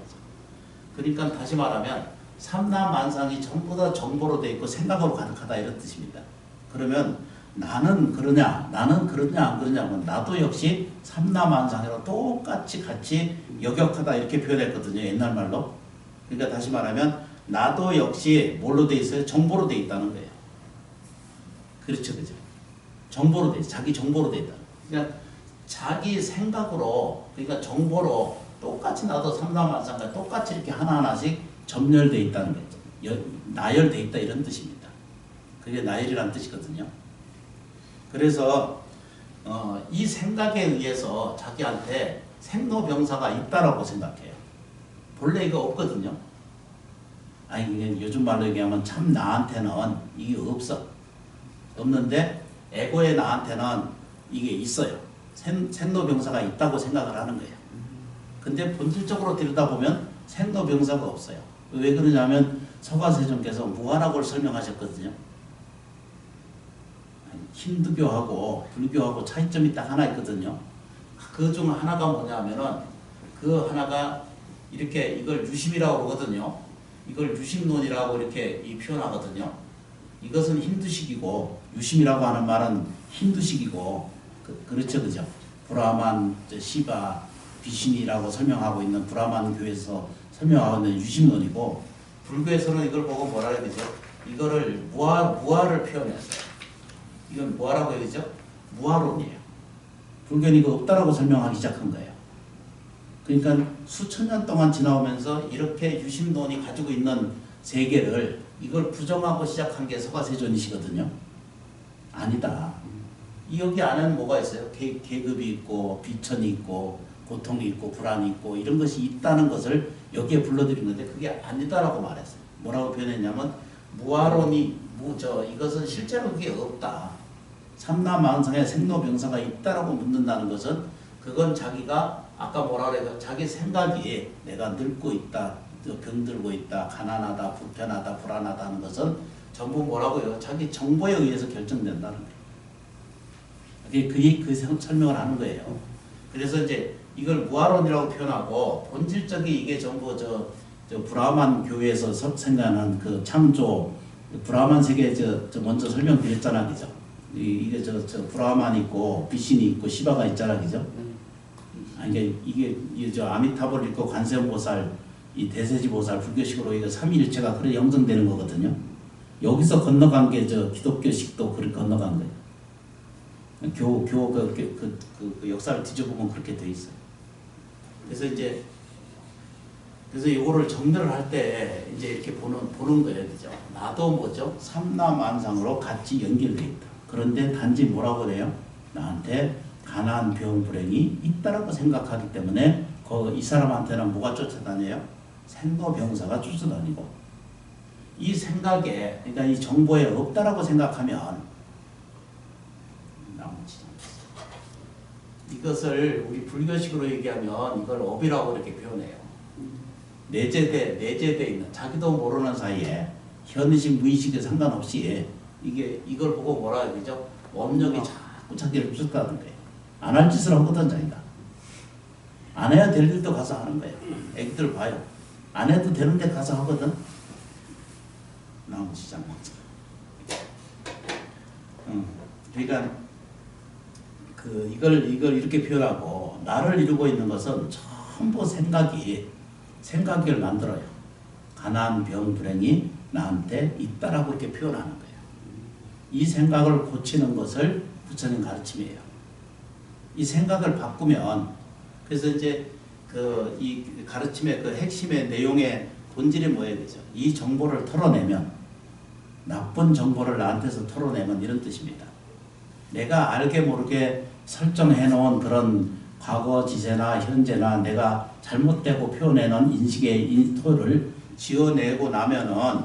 그러니까 다시 말하면 삼라만상이 전부 다 정보로 되어 있고 생각으로 가득하다 이런 뜻입니다. 그러면 나는 그러냐 안 그러냐 나도 역시 삼라만상으로 똑같이 같이 역역하다 이렇게 표현했거든요. 옛날 말로. 그러니까 다시 말하면 나도 역시 뭘로 돼 있어요? 정보로 돼 있다는 거예요. 그렇죠, 그죠? 정보로 돼 있어요. 자기 정보로 돼 있다. 그러니까 자기 생각으로, 그러니까 정보로 똑같이 나도 삼라만상과 똑같이 이렇게 하나하나씩 점열돼 있다는 거죠. 나열돼 있다 이런 뜻입니다. 그게 나열이란 뜻이거든요. 그래서 이 생각에 의해서 자기한테 생로병사가 있다라고 생각해요. 본래 이거 없거든요. 이게 요즘 말로 얘기하면 참 나한테는 이게 없어. 없는데 에고의 나한테는 이게 있어요. 생로병사가 있다고 생각을 하는 거예요. 근데 본질적으로 들여다보면 생로병사가 없어요. 왜 그러냐면 서가세존께서 무한하고를 설명하셨거든요. 힌두교하고 불교하고 차이점이 딱 하나 있거든요. 그 중 하나가 뭐냐면은 그 하나가 이렇게 이걸 유심이라고 그러거든요. 이걸 유심론이라고 이렇게 표현하거든요. 이것은 힌두식이고 유심이라고 하는 말은 힌두식이고 그렇죠, 그죠? 브라만, 시바, 비신이라고 설명하고 있는 브라만 교에서 설명하고 있는 유심론이고 불교에서는 이걸 보고 뭐라 해야 되죠? 이거를 무아를 표현했어요. 이건 뭐라고 해야 되죠? 무아론이에요. 불교는 이거 없다라고 설명하기 시작한 거예요. 그러니까 수천 년 동안 지나오면서 이렇게 유심론이 가지고 있는 세계를 이걸 부정하고 시작한 게 서가세존이시거든요. 아니다. 여기 안에는 뭐가 있어요? 계급이 있고 비천이 있고 고통이 있고 불안이 있고 이런 것이 있다는 것을 여기에 불러들인 건데 그게 아니다라고 말했어요. 뭐라고 표현했냐면 무아론이 이것은 실제로 그게 없다. 삼라만상에 생로병사가 있다라고 묻는다는 것은 그건 자기가 아까 뭐라 그래요? 자기 생각이 내가 늙고 있다, 병들고 있다, 가난하다, 불편하다, 불안하다 하는 것은 전부 뭐라고요? 자기 정보에 의해서 결정된다는 거예요. 그 설명을 하는 거예요. 그래서 이제 이걸 무아론이라고 표현하고 본질적인 이게 전부 저 브라만 교회에서 생각하는 그 창조 브라만 세계 먼저 설명드렸잖아, 그죠? 이게 브라만 있고 비신이 있고 시바가 있잖아, 그죠? 이게 저 아미타불 있고 관세음보살, 이 대세지보살 불교식으로 이거 삼위일체가 그래 형성되는 거거든요. 여기서 건너간 게 기독교식도 그렇게 건너간 거예요. 그 역사를 뒤져보면 그렇게 돼 있어요. 그래서 이거를 정렬을 할 때 이제 이렇게 보는 거예요, 그죠? 나도 뭐죠? 삼라만상으로 같이 연결돼 있다. 그런데 단지 뭐라고 그래요? 나한테 가난, 병, 불행이 있다라고 생각하기 때문에 이 사람한테는 뭐가 쫓아다녀요? 생로병사가 쫓아다니고 이 생각에, 그러니까 이 정보에 없다라고 생각하면 나머지 이것을 우리 불교식으로 얘기하면 이걸 업이라고 이렇게 표현해요. 내재돼 있는, 자기도 모르는 사이에 현의식, 무의식에 상관없이 이걸 보고 뭐라 해야 되죠? 업력이 자꾸 자기를 쫓아가는 거예요. 안 할 짓을 하거든 자기가. 안 해야 될 일도 가서 하는 거예요. 애기들 봐요. 안 해도 되는데 가서 하거든. 나무시장 먹자. 그러니까 이걸 이렇게 표현하고 나를 이루고 있는 것은 전부 생각을 만들어요. 가난, 병, 불행이 나한테 있다라고 이렇게 표현하는 거예요. 이 생각을 고치는 것을 부처님 가르침이에요. 이 생각을 바꾸면 그래서 이제 이 가르침의 그 핵심의 내용의 본질이 뭐예요, 그죠? 이 정보를 털어내면 나쁜 정보를 나한테서 털어내면 이런 뜻입니다. 내가 알게 모르게 설정해 놓은 그런 과거 지세나 현재나 내가 잘못되고 표현해 놓은 인식의 토를 지어내고 나면은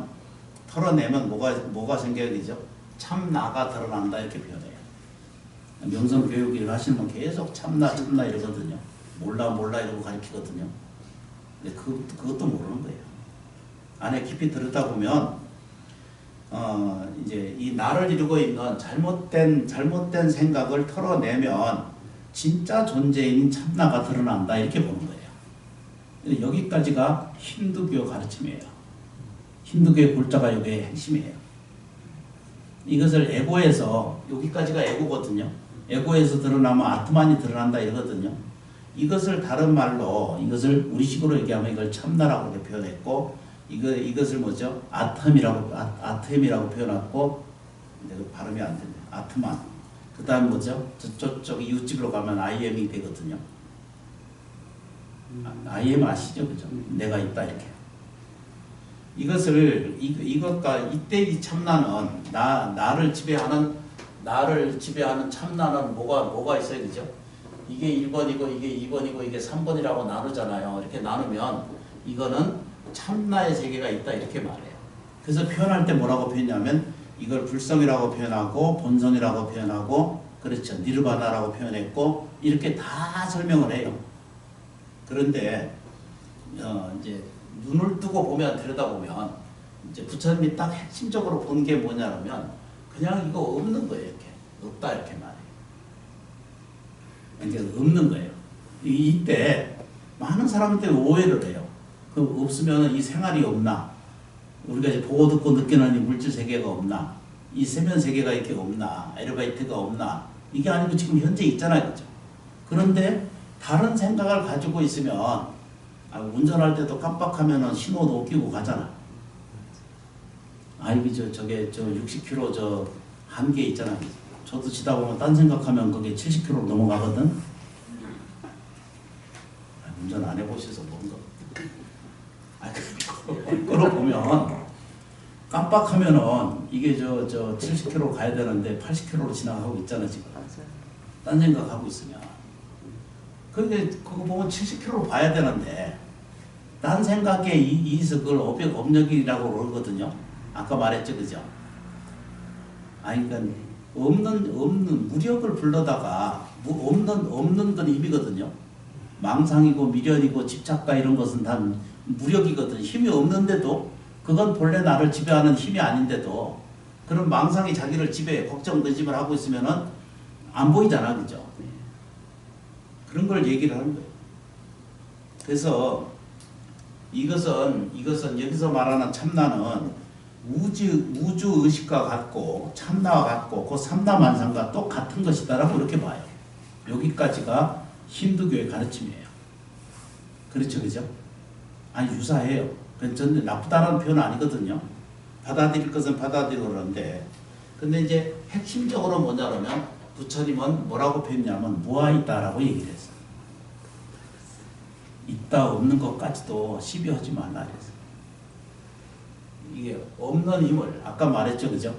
털어내면 뭐가 생겨야 되죠? 참나가 드러난다 이렇게 표현해요. 명성교육을 하시는 분 계속 참나 이러거든요. 몰라 이러고 가르치거든요. 근데 그것도 모르는 거예요. 안에 깊이 들여다보면 이제 이 나를 이루고 있는 잘못된 생각을 털어내면 진짜 존재인 참나가 드러난다 이렇게 보는 거예요. 여기까지가 힌두교 가르침이에요. 힌두교의 골자가 여기의 핵심이에요. 이것을 에고에서 여기까지가 에고거든요. 에고에서 드러나면 아트만이 드러난다 이러거든요. 이것을 다른 말로 이것을 우리식으로 얘기하면 이걸 참나라고 이렇게 표현했고 이것을 뭐죠? 아템이라고 표현했고 근데 발음이 안 되네. 아트만. 그다음 뭐죠? 저쪽 이웃집으로 가면 IM이 되거든요. IM 아시죠, 그죠? 내가 있다 이렇게. 이것과 이때 이 참나는 나를 지배하는 참나는 뭐가 있어야 되죠? 이게 1번이고 이게 2번이고 이게 3번이라고 나누잖아요. 이렇게 나누면 이거는 참나의 세계가 있다 이렇게 말해요. 그래서 표현할 때 뭐라고 표현하냐면 이걸 불성이라고 표현하고 본성이라고 표현하고 그렇죠. 니르바나라고 표현했고 이렇게 다 설명을 해요. 그런데 이제 눈을 뜨고 보면 들여다보면 이제 부처님이 딱 핵심적으로 본 게 뭐냐면 그냥 이거 없는 거예요. 이렇게 없다 이렇게 말해요. 이제 없는 거예요. 이때 많은 사람들이 오해를 해요. 그 없으면 이 생활이 없나? 우리가 이제 보고 듣고 느끼는 이 물질 세계가 없나? 이 세면 세계가 이렇게 없나? 에르바이트가 없나? 이게 아니고 지금 현재 있잖아요, 그죠? 그런데 다른 생각을 가지고 있으면 운전할 때도 깜빡하면은 신호도 끼고 가잖아. 이게 저게 60km 한계 있잖아요. 저도 지다 보면 딴 생각하면 그게 70km 넘어가거든. 운전 안 해보셔서 뭔가. 그걸 보면 깜빡하면은 이게 70km 가야 되는데 80km로 지나가고 있잖아 지금. 딴 생각하고 있으면. 근데 그거 보면 70km로 봐야 되는데 딴 생각에 이의서 그걸 업력이라고 그러거든요. 아까 말했죠, 그죠? 그러니까 없는 무력을 불러다가 없는 건 힘이거든요. 망상이고 미련이고 집착과 이런 것은 다 무력이거든. 힘이 없는데도 그건 본래 나를 지배하는 힘이 아닌데도 그런 망상이 자기를 지배해 걱정 근심을 하고 있으면은 안 보이잖아, 그죠? 그런 걸 얘기를 하는 거예요. 그래서 이것은 여기서 말하는 참나는 우주 의식과 같고 참나와 같고 그 삼다만상과 똑같은 것이다라고 이렇게 봐요. 여기까지가 힌두교의 가르침이에요. 그렇죠, 그죠? 유사해요. 전혀 나쁘다는 표현은 아니거든요. 받아들일 것은 받아들이고 그러는데, 근데 이제 핵심적으로 뭐냐면 부처님은 뭐라고 표현하냐면 무아있다라고 얘기를 했어요. 있다 없는 것까지도 시비하지 말라 그랬어요. 이게 없는 힘을 아까 말했죠, 그죠?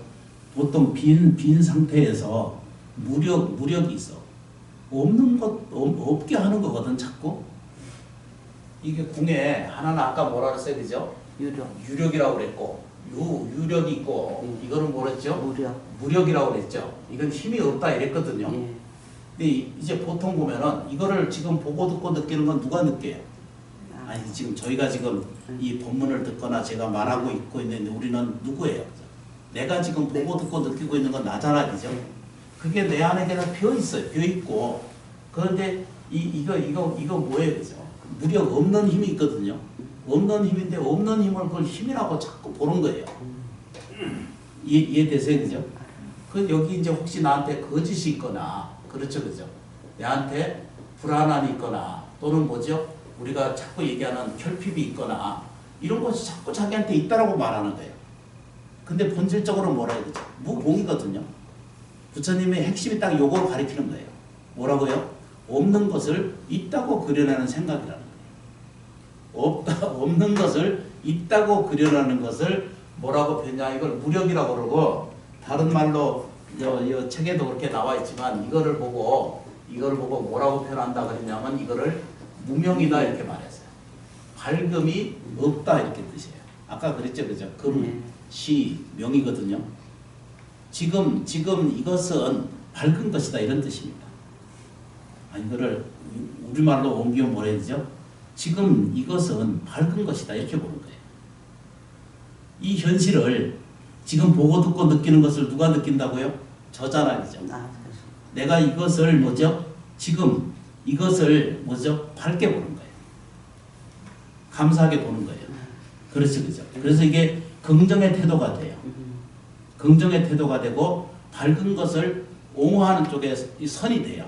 보통 빈 상태에서 무력이 있어. 없는 것 없게 하는 거거든 자꾸. 이게 궁에 하나는 아까 뭐라 그랬어요, 그죠? 유력이라고 그랬고 유력이 있고 이거는 뭐랬죠? 무력이라고 그랬죠. 이건 힘이 없다 이랬거든요. 근데 이제 보통 보면은 이거를 지금 보고 듣고 느끼는 건 누가 느껴요? 지금 저희가 지금 이 본문을 듣거나 제가 말하고 있고 있는데 우리는 누구예요? 내가 지금 보고 듣고 느끼고 있는 건 나잖아, 그죠? 그게 내 안에 그냥 비어 있어요. 비어 있고 그런데 이거 뭐예요, 그죠? 무력 없는 힘이 있거든요. 없는 힘인데 없는 힘을 그걸 힘이라고 자꾸 보는 거예요. 이해되세요, 그죠? 그 여기 이제 혹시 나한테 거짓이 있거나 그렇죠, 그죠? 내한테 불안함이 있거나 또는 뭐죠? 우리가 자꾸 얘기하는 결핍이 있거나 이런 것이 자꾸 자기한테 있다라고 말하는 거예요. 근데 본질적으로 뭐라 해야 되죠? 무공이거든요. 부처님의 핵심이 딱 요걸 가리키는 거예요. 뭐라고요? 없는 것을 있다고 그려내는 생각이라는 거예요. 없는 것을 있다고 그려내는 것을 뭐라고 표현냐? 이걸 무력이라고 그러고 다른 말로 이 책에도 그렇게 나와 있지만 이거를 보고 뭐라고 표현한다 그랬냐면 이거를 무명이다 이렇게 말했어요. 밝음이 없다 이렇게 뜻이에요. 아까 그랬죠, 그죠? 금, 시, 명이거든요. 지금 이것은 밝은 것이다 이런 뜻입니다. 이거를 우리말로 옮기면 뭐라 해야 되죠? 지금 이것은 밝은 것이다 이렇게 보는 거예요. 이 현실을 지금 보고 듣고 느끼는 것을 누가 느낀다고요? 저잖아요, 그죠? 내가 이것을 뭐죠? 지금 이것을 뭐죠? 밝게 보는 거예요. 감사하게 보는 거예요. 그렇죠, 그죠? 그래서 이게 긍정의 태도가 돼요. 긍정의 태도가 되고 밝은 것을 옹호하는 쪽에 이 선이 돼요.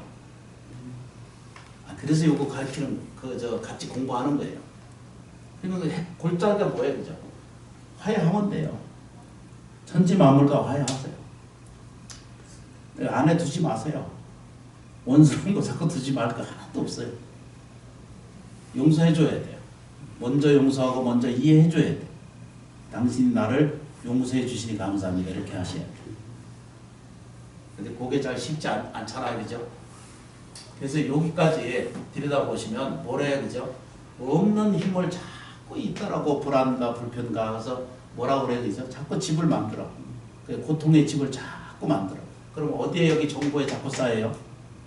그래서 이거 가르치는 같이 공부하는 거예요. 그러니까 골자가 뭐예요, 그죠? 화해하면 돼요. 천지 만물과 화해하세요. 안에 두지 마세요. 원수는 거 자꾸 두지 말 거 하나도 없어요. 용서해줘야 돼요. 먼저 용서하고 먼저 이해해줘야 돼요. 당신이 나를 용서해 주시니 감사합니다. 이렇게 하셔야 돼요. 근데 그게 잘 쉽지 않잖아요, 그죠? 그래서 여기까지 들여다보시면 뭐래요, 그죠? 없는 힘을 자꾸 있다라고 불안과 불편과 해서 뭐라고 그래야 되죠? 자꾸 집을 만들어. 고통의 집을 자꾸 만들어. 그럼 어디에 여기 정보에 자꾸 쌓여요?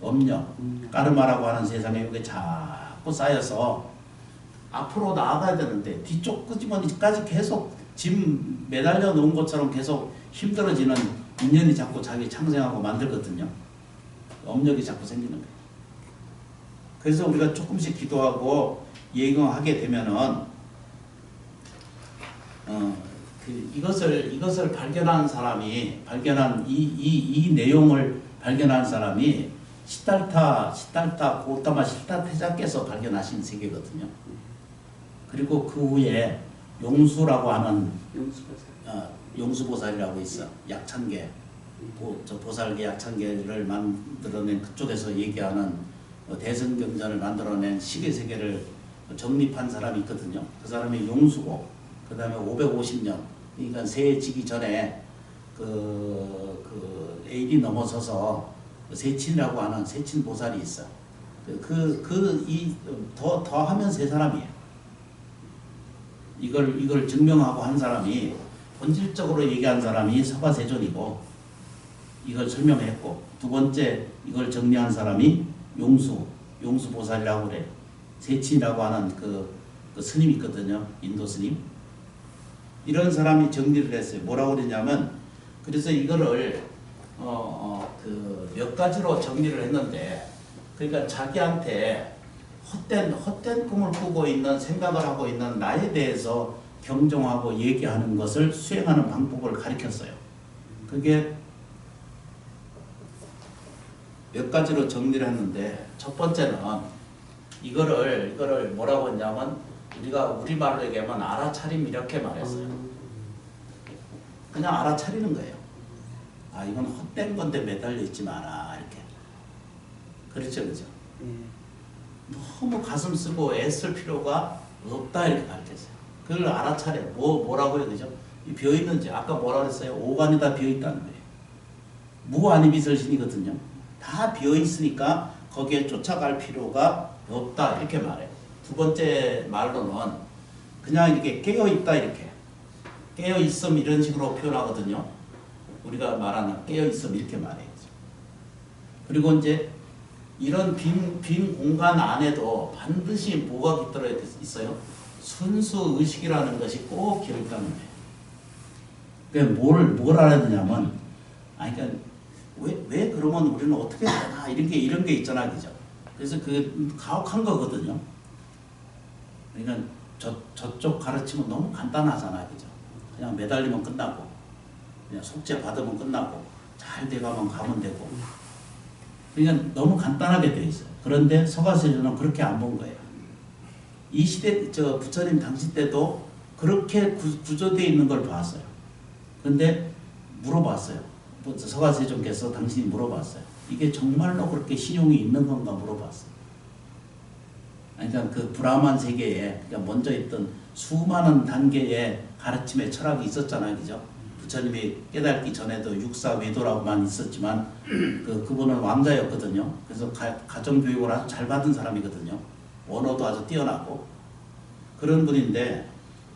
업력, 까르마라고 하는 세상에 여기 자꾸 쌓여서 앞으로 나아가야 되는데 뒤쪽 끄집어니까지 계속 짐 매달려 놓은 것처럼 계속 힘들어지는 인연이 자꾸 자기 창생하고 만들거든요. 업력이 자꾸 생기는 거예요. 그래서 우리가 조금씩 기도하고 예경하게 되면은 이것을 발견한 사람이 이 내용을 발견한 사람이 시달타 고타마 시달태자께서 발견하신 세계거든요. 그리고 그 후에 용수라고 하는 용수보살이라고 있어. 약천계 보살계 약천계를 만들어낸 그쪽에서 얘기하는 대승경전을 만들어낸 시계세계를 정립한 사람이 있거든요. 그 사람이 용수고 그 다음에 550년 그러니까 새해 지기 전에 그 AD 넘어서서 세친이라고 하는 세친 보살이 있어. 더 하면 세 사람이에요. 이걸 증명하고 한 사람이 본질적으로 얘기한 사람이 서가세존이고 이걸 설명했고 두 번째 이걸 정리한 사람이 용수 보살이라고 그래. 세친이라고 하는 그 스님이 있거든요. 인도 스님. 이런 사람이 정리를 했어요. 뭐라고 그러냐면 그래서 이거를 몇 가지로 정리를 했는데 그러니까 자기한테 헛된 꿈을 꾸고 있는 생각을 하고 있는 나에 대해서 경종하고 얘기하는 것을 수행하는 방법을 가르쳤어요. 그게 몇 가지로 정리를 했는데 첫 번째는 이거를 뭐라고 했냐면 우리가 우리말로 얘기하면 알아차림 이렇게 말했어요. 그냥 알아차리는 거예요. 이건 헛된 건데 매달려 있지 마라 이렇게. 그렇죠, 그죠? 너무 가슴 쓰고 애쓸 필요가 없다 이렇게 가르쳤어요. 그걸 알아차려. 뭐라고요, 그죠? 이 비어 있는지 아까 뭐라 그랬어요? 오간이 다 비어 있다는 거예요. 무아니 비설신이거든요. 다 비어 있으니까 거기에 쫓아갈 필요가 없다 이렇게 말해요. 두 번째 말로는 그냥 이렇게 깨어 있다 이렇게. 깨어 있음 이런 식으로 표현하거든요. 우리가 말하는 깨어 있음 이렇게 말해요. 그리고 이제 이런 빈 공간 안에도 반드시 뭐가 들어 있어요? 순수 의식이라는 것이 꼭 기어 있다는 거예요. 그러니까 뭘 알아야 되냐면, 그러니까 왜 그러면 우리는 어떻게 되나 이런 게 있잖아, 그죠? 그래서 그게 가혹한 거거든요. 그러니까 저쪽 가르침은 너무 간단하잖아요. 그죠? 그냥 매달리면 끝나고, 그냥 속죄 받으면 끝나고, 잘 돼가면 가면 되고. 그러니까 너무 간단하게 돼 있어요. 그런데 서가세조는 그렇게 안 본 거예요. 이 시대, 부처님 당시 때도 그렇게 구조되어 있는 걸 봤어요. 근데 물어봤어요. 서가세조께서 당신이 물어봤어요. 이게 정말로 그렇게 신용이 있는 건가 물어봤어요. 그러니까 그 브라만 세계에 그러니까 먼저 있던 수많은 단계의 가르침의 철학이 있었잖아요. 그죠? 부처님이 깨닫기 전에도 육사외도라고만 있었지만 그분은 왕자였거든요. 그래서 가정교육을 아주 잘 받은 사람이거든요. 언어도 아주 뛰어나고 그런 분인데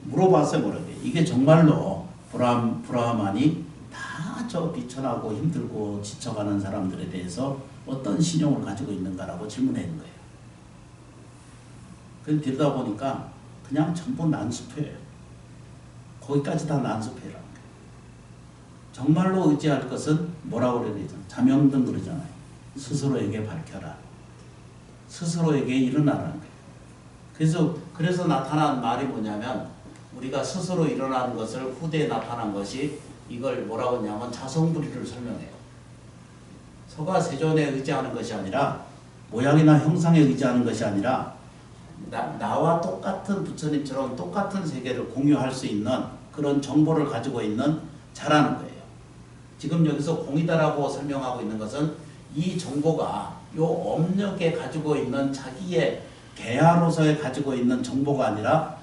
물어봤어요. 뭐라게 이게 정말로 브라만이 다 저 비천하고 힘들고 지쳐가는 사람들에 대해서 어떤 신용을 가지고 있는가라고 질문했는 거예요. 그래서 들여다보니까 그냥 전부 난수표예요. 거기까지 다 난수표라는 거예요. 정말로 의지할 것은 뭐라고 그래야 되죠? 자명등 그러잖아요. 스스로에게 밝혀라. 스스로에게 일어나라는 거예요. 그래서 나타난 말이 뭐냐면 우리가 스스로 일어나는 것을 후대에 나타난 것이 이걸 뭐라고 하냐면 자성불의를 설명해요. 서가세존에 의지하는 것이 아니라 모양이나 형상에 의지하는 것이 아니라 나와 똑같은 부처님처럼 똑같은 세계를 공유할 수 있는 그런 정보를 가지고 있는 자라는 거예요. 지금 여기서 공이다라고 설명하고 있는 것은 이 정보가 요 업력에 가지고 있는 자기의 개화로서에 가지고 있는 정보가 아니라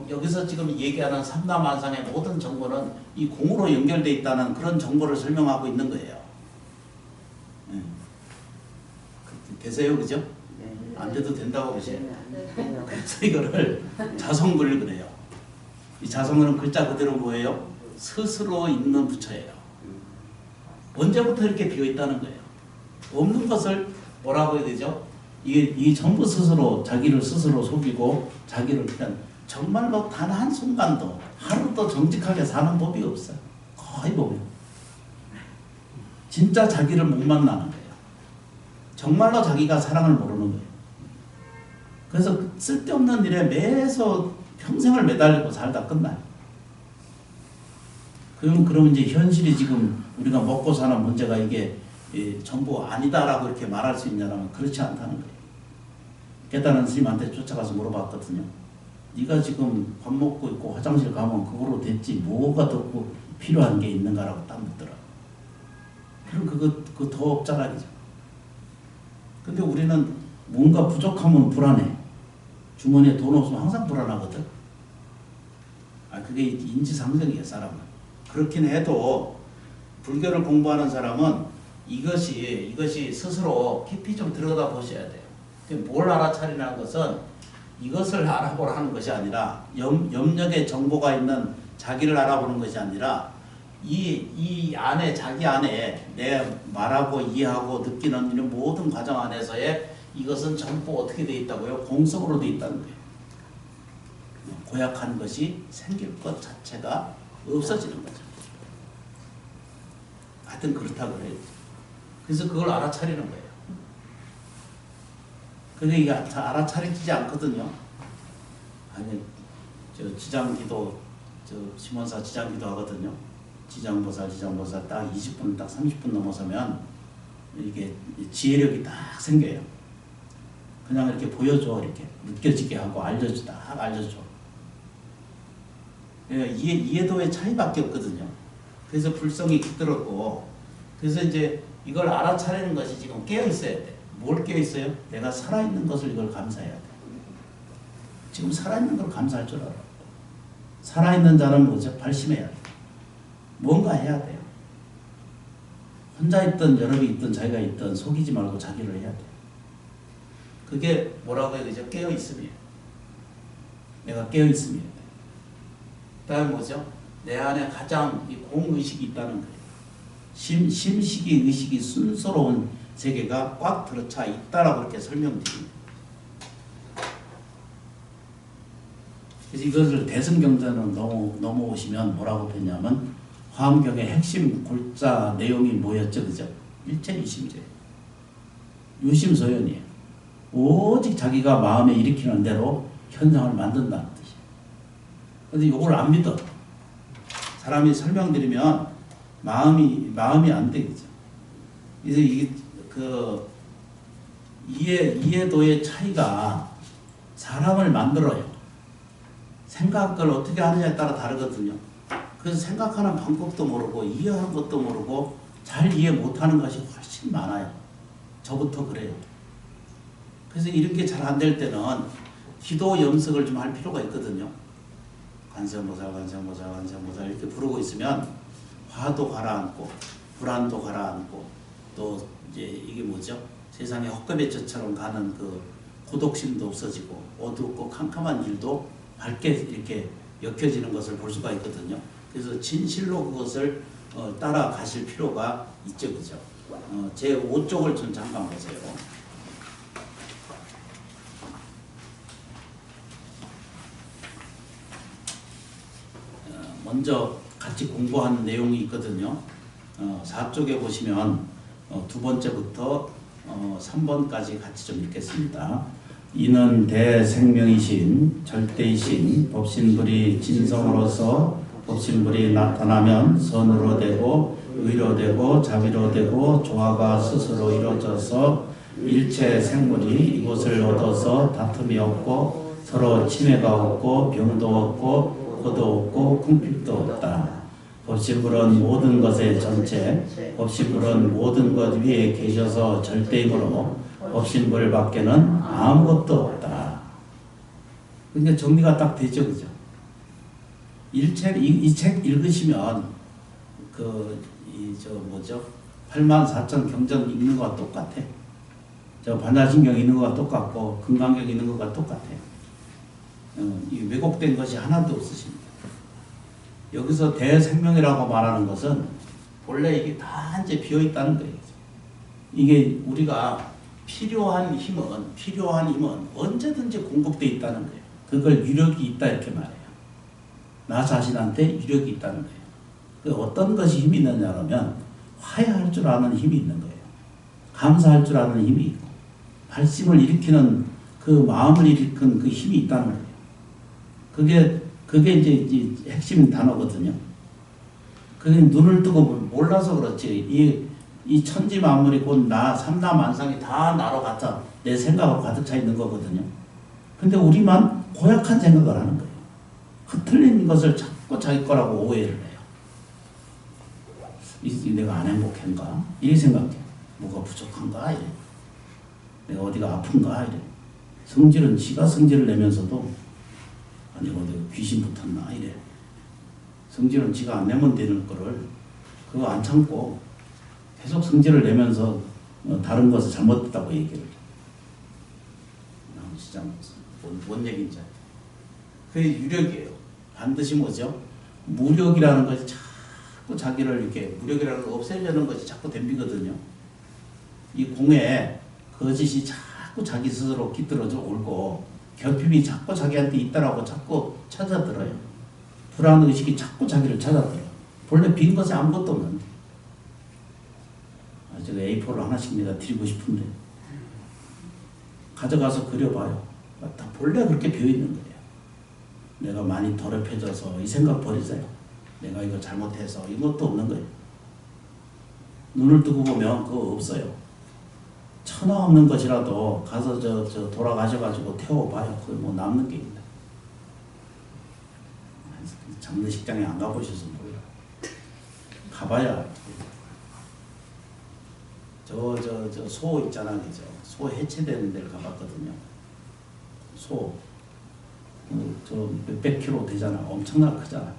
여기서 지금 얘기하는 삼라만상의 모든 정보는 이 공으로 연결되어 있다는 그런 정보를 설명하고 있는 거예요. 되세요? 그죠? 네. 안 돼도 된다고 보세요. 네. 그래서 이거를 자성불을 그래요. 이 자성은 글자 그대로 뭐예요? 스스로 있는 부처예요. 언제부터 이렇게 비어있다는 거예요. 없는 것을 뭐라고 해야 되죠? 이게 전부 스스로 자기를 스스로 속이고 자기를 그냥 정말로 단 한순간도 하루도 정직하게 사는 법이 없어요. 거의 보면 진짜 자기를 못 만나는 거예요. 정말로 자기가 사랑을 모르는 거예요. 그래서 쓸데없는 일에 매서 평생을 매달리고 살다 끝나요. 그럼 이제 현실이 지금 우리가 먹고 사는 문제가 이게 전부 아니다라고 이렇게 말할 수 있냐면 그렇지 않다는 거예요. 깨달은 스님한테 쫓아가서 물어봤거든요. 네가 지금 밥 먹고 있고 화장실 가면 그거로 됐지 뭐가 더 필요한 게 있는가라고 딱 묻더라고. 그럼 그거 더 없잖아, 그죠? 근데 우리는 뭔가 부족하면 불안해. 주머니에 돈 없으면 항상 불안하거든. 그게 인지상정이에요, 사람은. 그렇긴 해도 불교를 공부하는 사람은 이것이 스스로 깊이 좀 들여다 보셔야 돼요. 뭘 알아차리라는 것은 이것을 알아보라는 것이 아니라 염력에 정보가 있는 자기를 알아보는 것이 아니라 이 안에 자기 안에 내 말하고 이해하고 느끼는 이런 모든 과정 안에서의 이것은 전부 어떻게 되어 있다고요? 공성으로 되어 있다는 거예요. 고약한 것이 생길 것 자체가 없어지는 거죠. 하여튼 그렇다고 해요. 그래서 그걸 알아차리는 거예요. 근데 이게 알아차리지 않거든요. 아니, 지장기도, 심원사 지장기도 하거든요. 지장보살 딱 20분, 딱 30분 넘어서면 이게 지혜력이 딱 생겨요. 그냥 이렇게 보여줘, 이렇게. 느껴지게 하고 알려줘, 딱 알려줘. 그러니까 이해도의 차이밖에 없거든요. 그래서 불성이 깃들었고, 그래서 이제 이걸 알아차리는 것이 지금 깨어 있어야 돼. 뭘 깨어 있어요? 내가 살아있는 것을 이걸 감사해야 돼. 지금 살아있는 걸 감사할 줄 알아. 살아있는 자는 뭐죠? 발심해야 돼. 뭔가 해야 돼요. 혼자 있든 여럿이 있든 자기가 있든 속이지 말고 자기를 해야 돼. 그게 뭐라고 해야 되죠? 깨어 있음이에요. 내가 깨어 있음이에요. 그다음에 뭐죠? 내 안에 가장 이 공의식이 있다는 거예요. 심식이 의식이 순서로운 세계가 꽉 들어차 있다라고 이렇게 설명드립니다. 그래서 이것을 대승경전으로 넘어오시면 뭐라고 했냐면 화엄경의 핵심 골자 내용이 뭐였죠, 그죠? 일체유심제, 유심소연이에요. 오직 자기가 마음에 일으키는 대로 현상을 만든다는 뜻이에요. 근데 이걸 안 믿어. 사람이 설명드리면 마음이 안 되겠죠. 그래서 이게 그 이해도의 차이가 사람을 만들어요. 생각을 어떻게 하느냐에 따라 다르거든요. 그래서 생각하는 방법도 모르고 이해하는 것도 모르고 잘 이해 못하는 것이 훨씬 많아요. 저부터 그래요. 그래서 이렇게 잘 안 될 때는 기도 염색을 좀 할 필요가 있거든요. 관세음보살 관세음보살 관세음보살 이렇게 부르고 있으면 화도 가라앉고 불안도 가라앉고 또 이제 이게 뭐죠? 세상에 헛개배처럼 가는 그 고독심도 없어지고 어둡고 캄캄한 일도 밝게 이렇게 엮여지는 것을 볼 수가 있거든요. 그래서 진실로 그것을 따라가실 필요가 있죠, 그죠? 제 5쪽을 좀 잠깐 보세요. 먼저 같이 공부한 내용이 있거든요. 4쪽에 보시면 두 번째부터 3번까지 같이 좀 읽겠습니다. 이는 대생명이신 절대이신 법신불이 진성으로서 법신불이 나타나면 선으로 되고 의로 되고 자비로 되고 조화가 스스로 이루어져서 일체 생물이 이곳을 얻어서 다툼이 없고 서로 침해가 없고 병도 없고 고도 없고 궁핍도 없다. 법신불은 모든 것의 전체, 법신불은 모든 것 위에 계셔서 절대이므로 법신불 밖에는 아무것도 없다. 그러니까 정리가 딱 되죠, 그죠? 이 책 읽으시면 뭐죠? 84,000 경전 읽는 거와 똑같아. 저 반야신경 읽는 거와 똑같고 금강경 읽는 거와 똑같아. 이 왜곡된 것이 하나도 없으십니다. 여기서 대생명이라고 말하는 것은 원래 이게 다 이제 비어 있다는 거예요. 이게 우리가 필요한 힘은 언제든지 공급되어 있다는 거예요. 그걸 유력이 있다 이렇게 말해요. 나 자신한테 유력이 있다는 거예요. 그 어떤 것이 힘이 있느냐 하면 화해할 줄 아는 힘이 있는 거예요. 감사할 줄 아는 힘이 있고 발심을 일으키는 그 마음을 일으키는 그 힘이 있다는 거예요. 그게 이제 핵심 단어거든요. 그게 눈을 뜨고 몰라서 그렇지. 이 천지 만물이 곧 나, 삼라만상이 다 나로 갖다 내 생각으로 가득 차 있는 거거든요. 근데 우리만 고약한 생각을 하는 거예요. 흐틀린 것을 자꾸 자기 거라고 오해를 해요. 내가 안 행복한가? 이렇게 생각해. 뭐가 부족한가? 이래. 내가 어디가 아픈가? 이래. 성질은 지가 성질을 내면서도 아니 어디 귀신 붙었나? 이래. 성질은 지가 안 내면 되는 거를 그거 안 참고 계속 성질을 내면서 다른 것을 잘못했다고 얘기를 해요. 진짜 뭔 얘기인지. 그게 유력이에요. 반드시 뭐죠? 무력이라는 것이 자꾸 자기를 이렇게 무력이라는 걸 없애려는 것이 자꾸 덤비거든요. 이 공에 거짓이 자꾸 자기 스스로 깃들어져 올고 결핍이 자꾸 자기한테 있다라고 자꾸 찾아들어요. 불안의식이 자꾸 자기를 찾아들어요. 본래 빈 것이 아무것도 없는데. 제가 A4를 하나씩 내가 드리고 싶은데 가져가서 그려봐요. 다 본래 그렇게 비어있는 거예요. 내가 많이 더럽혀져서 이 생각 버리세요. 내가 이거 잘못해서 이것도 없는 거예요. 눈을 뜨고 보면 그거 없어요. 천하 없는 것이라도 가서 저 돌아가셔가지고 태워봐요. 그게 뭐 남는 게 있나. 장례식장에 안 가보셔서 몰라. 가봐야. 저 소 있잖아, 그죠? 소 해체되는 데를 가봤거든요. 소. 저 몇백 킬로 되잖아. 엄청나게 크잖아.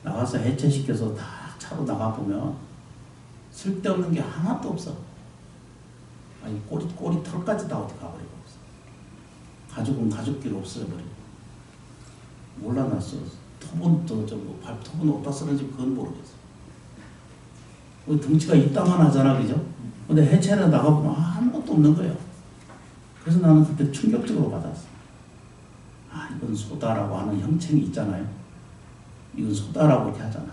나가서 해체시켜서 다 차로 나가보면 쓸데없는 게 하나도 없어. 아니 꼬리 털까지 다 어디 가버리고 없어. 가족은 가족끼리 없어져버리고. 몰라놨어. 톱은 발톱은 어디다 쓰는지 그건 모르겠어. 덩치가 이따만 하잖아, 그죠? 근데 해체를 나가보면 아무것도 없는 거예요. 그래서 나는 그때 충격적으로 받았어. 아, 이건 소다라고 하는 형체이 있잖아요. 이건 소다라고 이렇게 하잖아.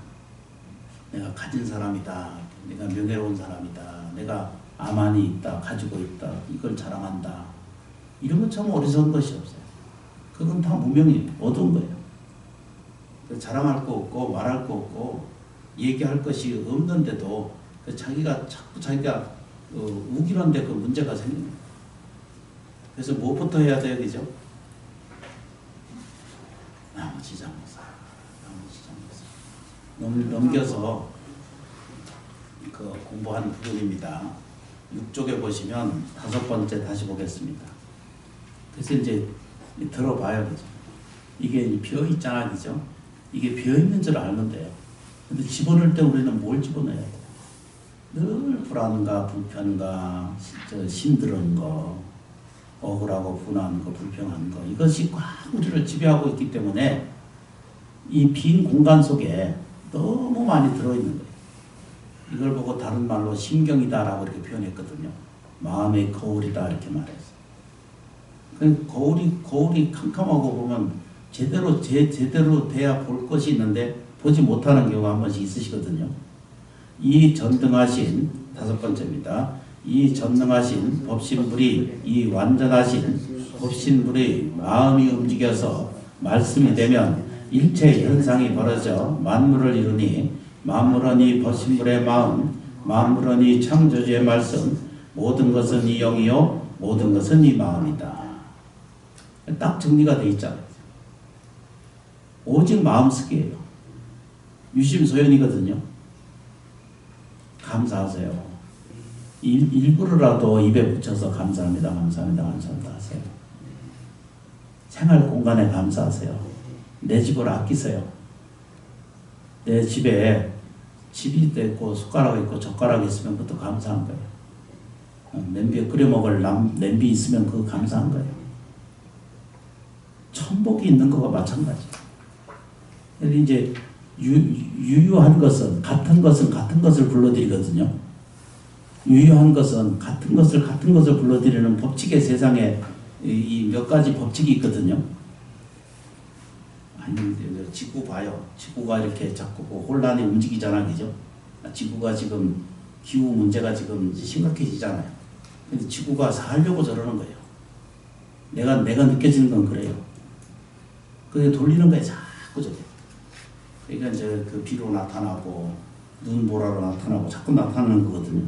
내가 가진 사람이다. 내가 명예로운 사람이다. 내가 아만이 있다. 가지고 있다. 이걸 자랑한다. 이런 것처럼 어리석은 것이 없어요. 그건 다 무명이 어두운 거예요. 자랑할 거 없고 말할 거 없고 얘기할 것이 없는데도 자기가 자꾸 자기가 우기는데 그 문제가 생깁니다. 그래서 무엇부터 해야 돼요, 그죠? 나머지 장사. 넘겨서 그 공부한 부분입니다. 6쪽에 보시면 5번째 다시 보겠습니다. 그래서 이제 들어봐요, 그죠? 이게 비어 있잖아, 그죠? 이게 비어 있는 줄 알면 돼요. 근데 집어넣을 때 우리는 뭘 집어넣어야 돼요? 늘 불안과 불편과 힘든 거, 억울하고 분한 거, 불평한 거, 이것이 꽉 우리를 지배하고 있기 때문에 이 빈 공간 속에 너무 많이 들어있는 거예요. 이걸 보고 다른 말로 심경이다라고 이렇게 표현했거든요. 마음의 거울이다 이렇게 말했어요. 그 거울이 캄캄하고 보면 제대로 돼야 볼 것이 있는데 보지 못하는 경우가 한 번씩 있으시거든요. 이 전등하신 5번째입니다. 이 전능하신 법신불이 이 완전하신 법신불의 마음이 움직여서 말씀이 되면 일체 현상이 벌어져 만물을 이루니 만물은 이 법신불의 마음, 만물은 이 창조주의 말씀, 모든 것은 이 영이요 모든 것은 이 마음이다. 딱 정리가 되어 있잖아요. 오직 마음쓰기예요. 유심소연이거든요. 감사하세요. 일부러라도 입에 붙여서 감사합니다, 감사합니다, 감사합니다 하세요. 생활 공간에 감사하세요. 내 집을 아끼세요. 내 집에 집이 있고 숟가락 있고 젓가락 있으면 그것도 감사한 거예요. 냄비에 끓여 먹을 냄비 있으면 그거 감사한 거예요. 천복이 있는 거가 마찬가지예요. 근데 이제 유효한 것은 같은 것을 불러들이거든요. 유효한 것은 같은 것을 불러들이는 법칙의 세상에 이 몇 가지 법칙이 있거든요. 아니, 지구 봐요. 지구가 이렇게 자꾸 혼란이 움직이잖아, 그죠? 지구가 지금 기후 문제가 지금 심각해지잖아요. 근데 지구가 살려고 저러는 거예요. 내가 느껴지는 건 그래요. 그게 돌리는 거예요, 자꾸 저게. 그러니까 이제 그 비로 나타나고 눈보라로 나타나고 자꾸 나타나는 거거든요.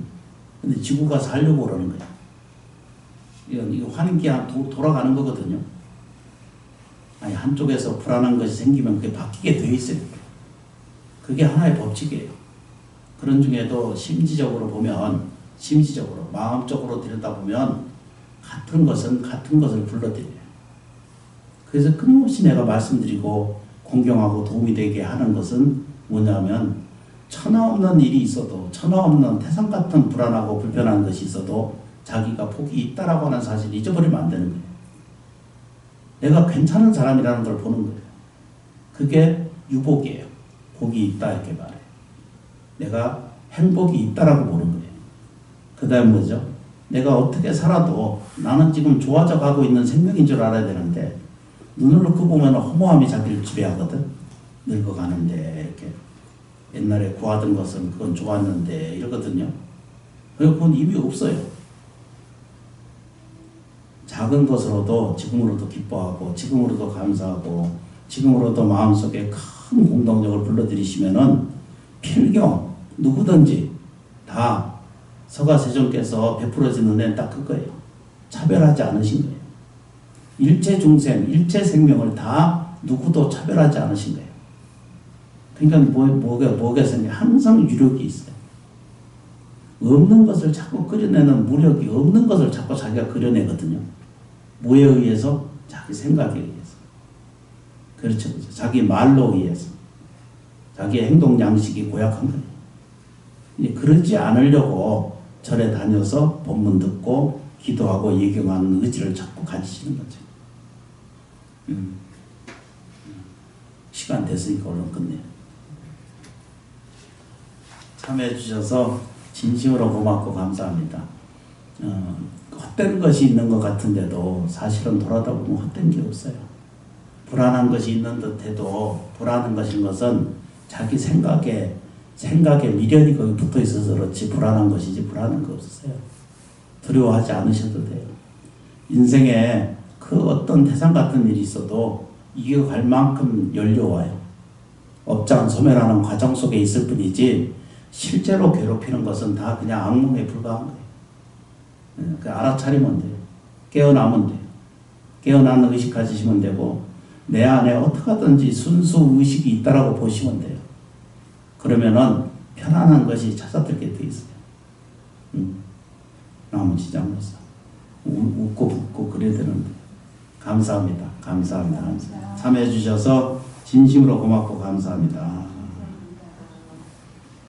근데 지구가 살려고 그러는 거예요. 이거 환기 돌아가는 거거든요. 아니, 한쪽에서 불안한 것이 생기면 그게 바뀌게 돼 있어요. 그게 하나의 법칙이에요. 그런 중에도 심지적으로 마음적으로 들여다보면 같은 것은 같은 것을 불러들여요. 그래서 끊임없이 내가 말씀드리고 공경하고 도움이 되게 하는 것은 뭐냐면 천하 없는 일이 있어도 천하 없는 태산 같은 불안하고 불편한 것이 있어도 자기가 복이 있다라고 하는 사실을 잊어버리면 안 되는 거예요. 내가 괜찮은 사람이라는 걸 보는 거예요. 그게 유복이에요. 복이 있다 이렇게 말해요. 내가 행복이 있다라고 보는 거예요. 그 다음 뭐죠? 내가 어떻게 살아도 나는 지금 좋아져 가고 있는 생명인 줄 알아야 되는데 눈을 놓고 보면 허무함이 자기를 지배하거든. 늙어가는데 이렇게 옛날에 구하던 것은 그건 좋았는데 이러거든요. 그건 의미 없어요. 작은 것으로도 지금으로도 기뻐하고 지금으로도 감사하고 지금으로도 마음속에 큰 공동력을 불러들이시면은 필경 누구든지 다 서가세종께서 베풀어지는 데는 딱 그거예요. 차별하지 않으신 거예요. 일체 중생, 일체 생명을 다 누구도 차별하지 않으신 거예요. 그러니까 뭐가 생겨? 항상 유력이 있어요. 없는 것을 자꾸 그려내는 무력이 없는 것을 자꾸 자기가 그려내거든요. 뭐에 의해서? 자기 생각에 의해서. 그렇죠. 자기 말로 의해서. 자기의 행동 양식이 고약한 거예요. 그러지 않으려고 절에 다녀서 법문 듣고 기도하고 예경하는 의지를 자꾸 가지시는 거죠. 시간 됐으니까 얼른 끝내요. 참여해 주셔서 진심으로 고맙고 감사합니다. 헛된 것이 있는 것 같은데도 사실은 돌아다 보면 헛된 게 없어요. 불안한 것이 있는 듯해도 불안한 것은 자기 생각에 미련이 거기 붙어 있어서 그렇지 불안한 것이지 불안한 거 없어요. 두려워하지 않으셔도 돼요. 인생에 그 어떤 태산 같은 일이 있어도 이겨갈 만큼 열려와요. 업장 소멸하는 과정 속에 있을 뿐이지 실제로 괴롭히는 것은 다 그냥 악몽에 불과한 거예요. 그 알아차리면 돼요. 깨어나면 돼요. 깨어나는 의식 가지시면 되고 내 안에 어떻게 하든지 순수 의식이 있다라고 보시면 돼요. 그러면은 편안한 것이 찾아들게 돼 있어요. 나무지장로서 웃고 웃고 그래야 되는데 감사합니다. 감사합니다. 참여해 주셔서 진심으로 고맙고 감사합니다.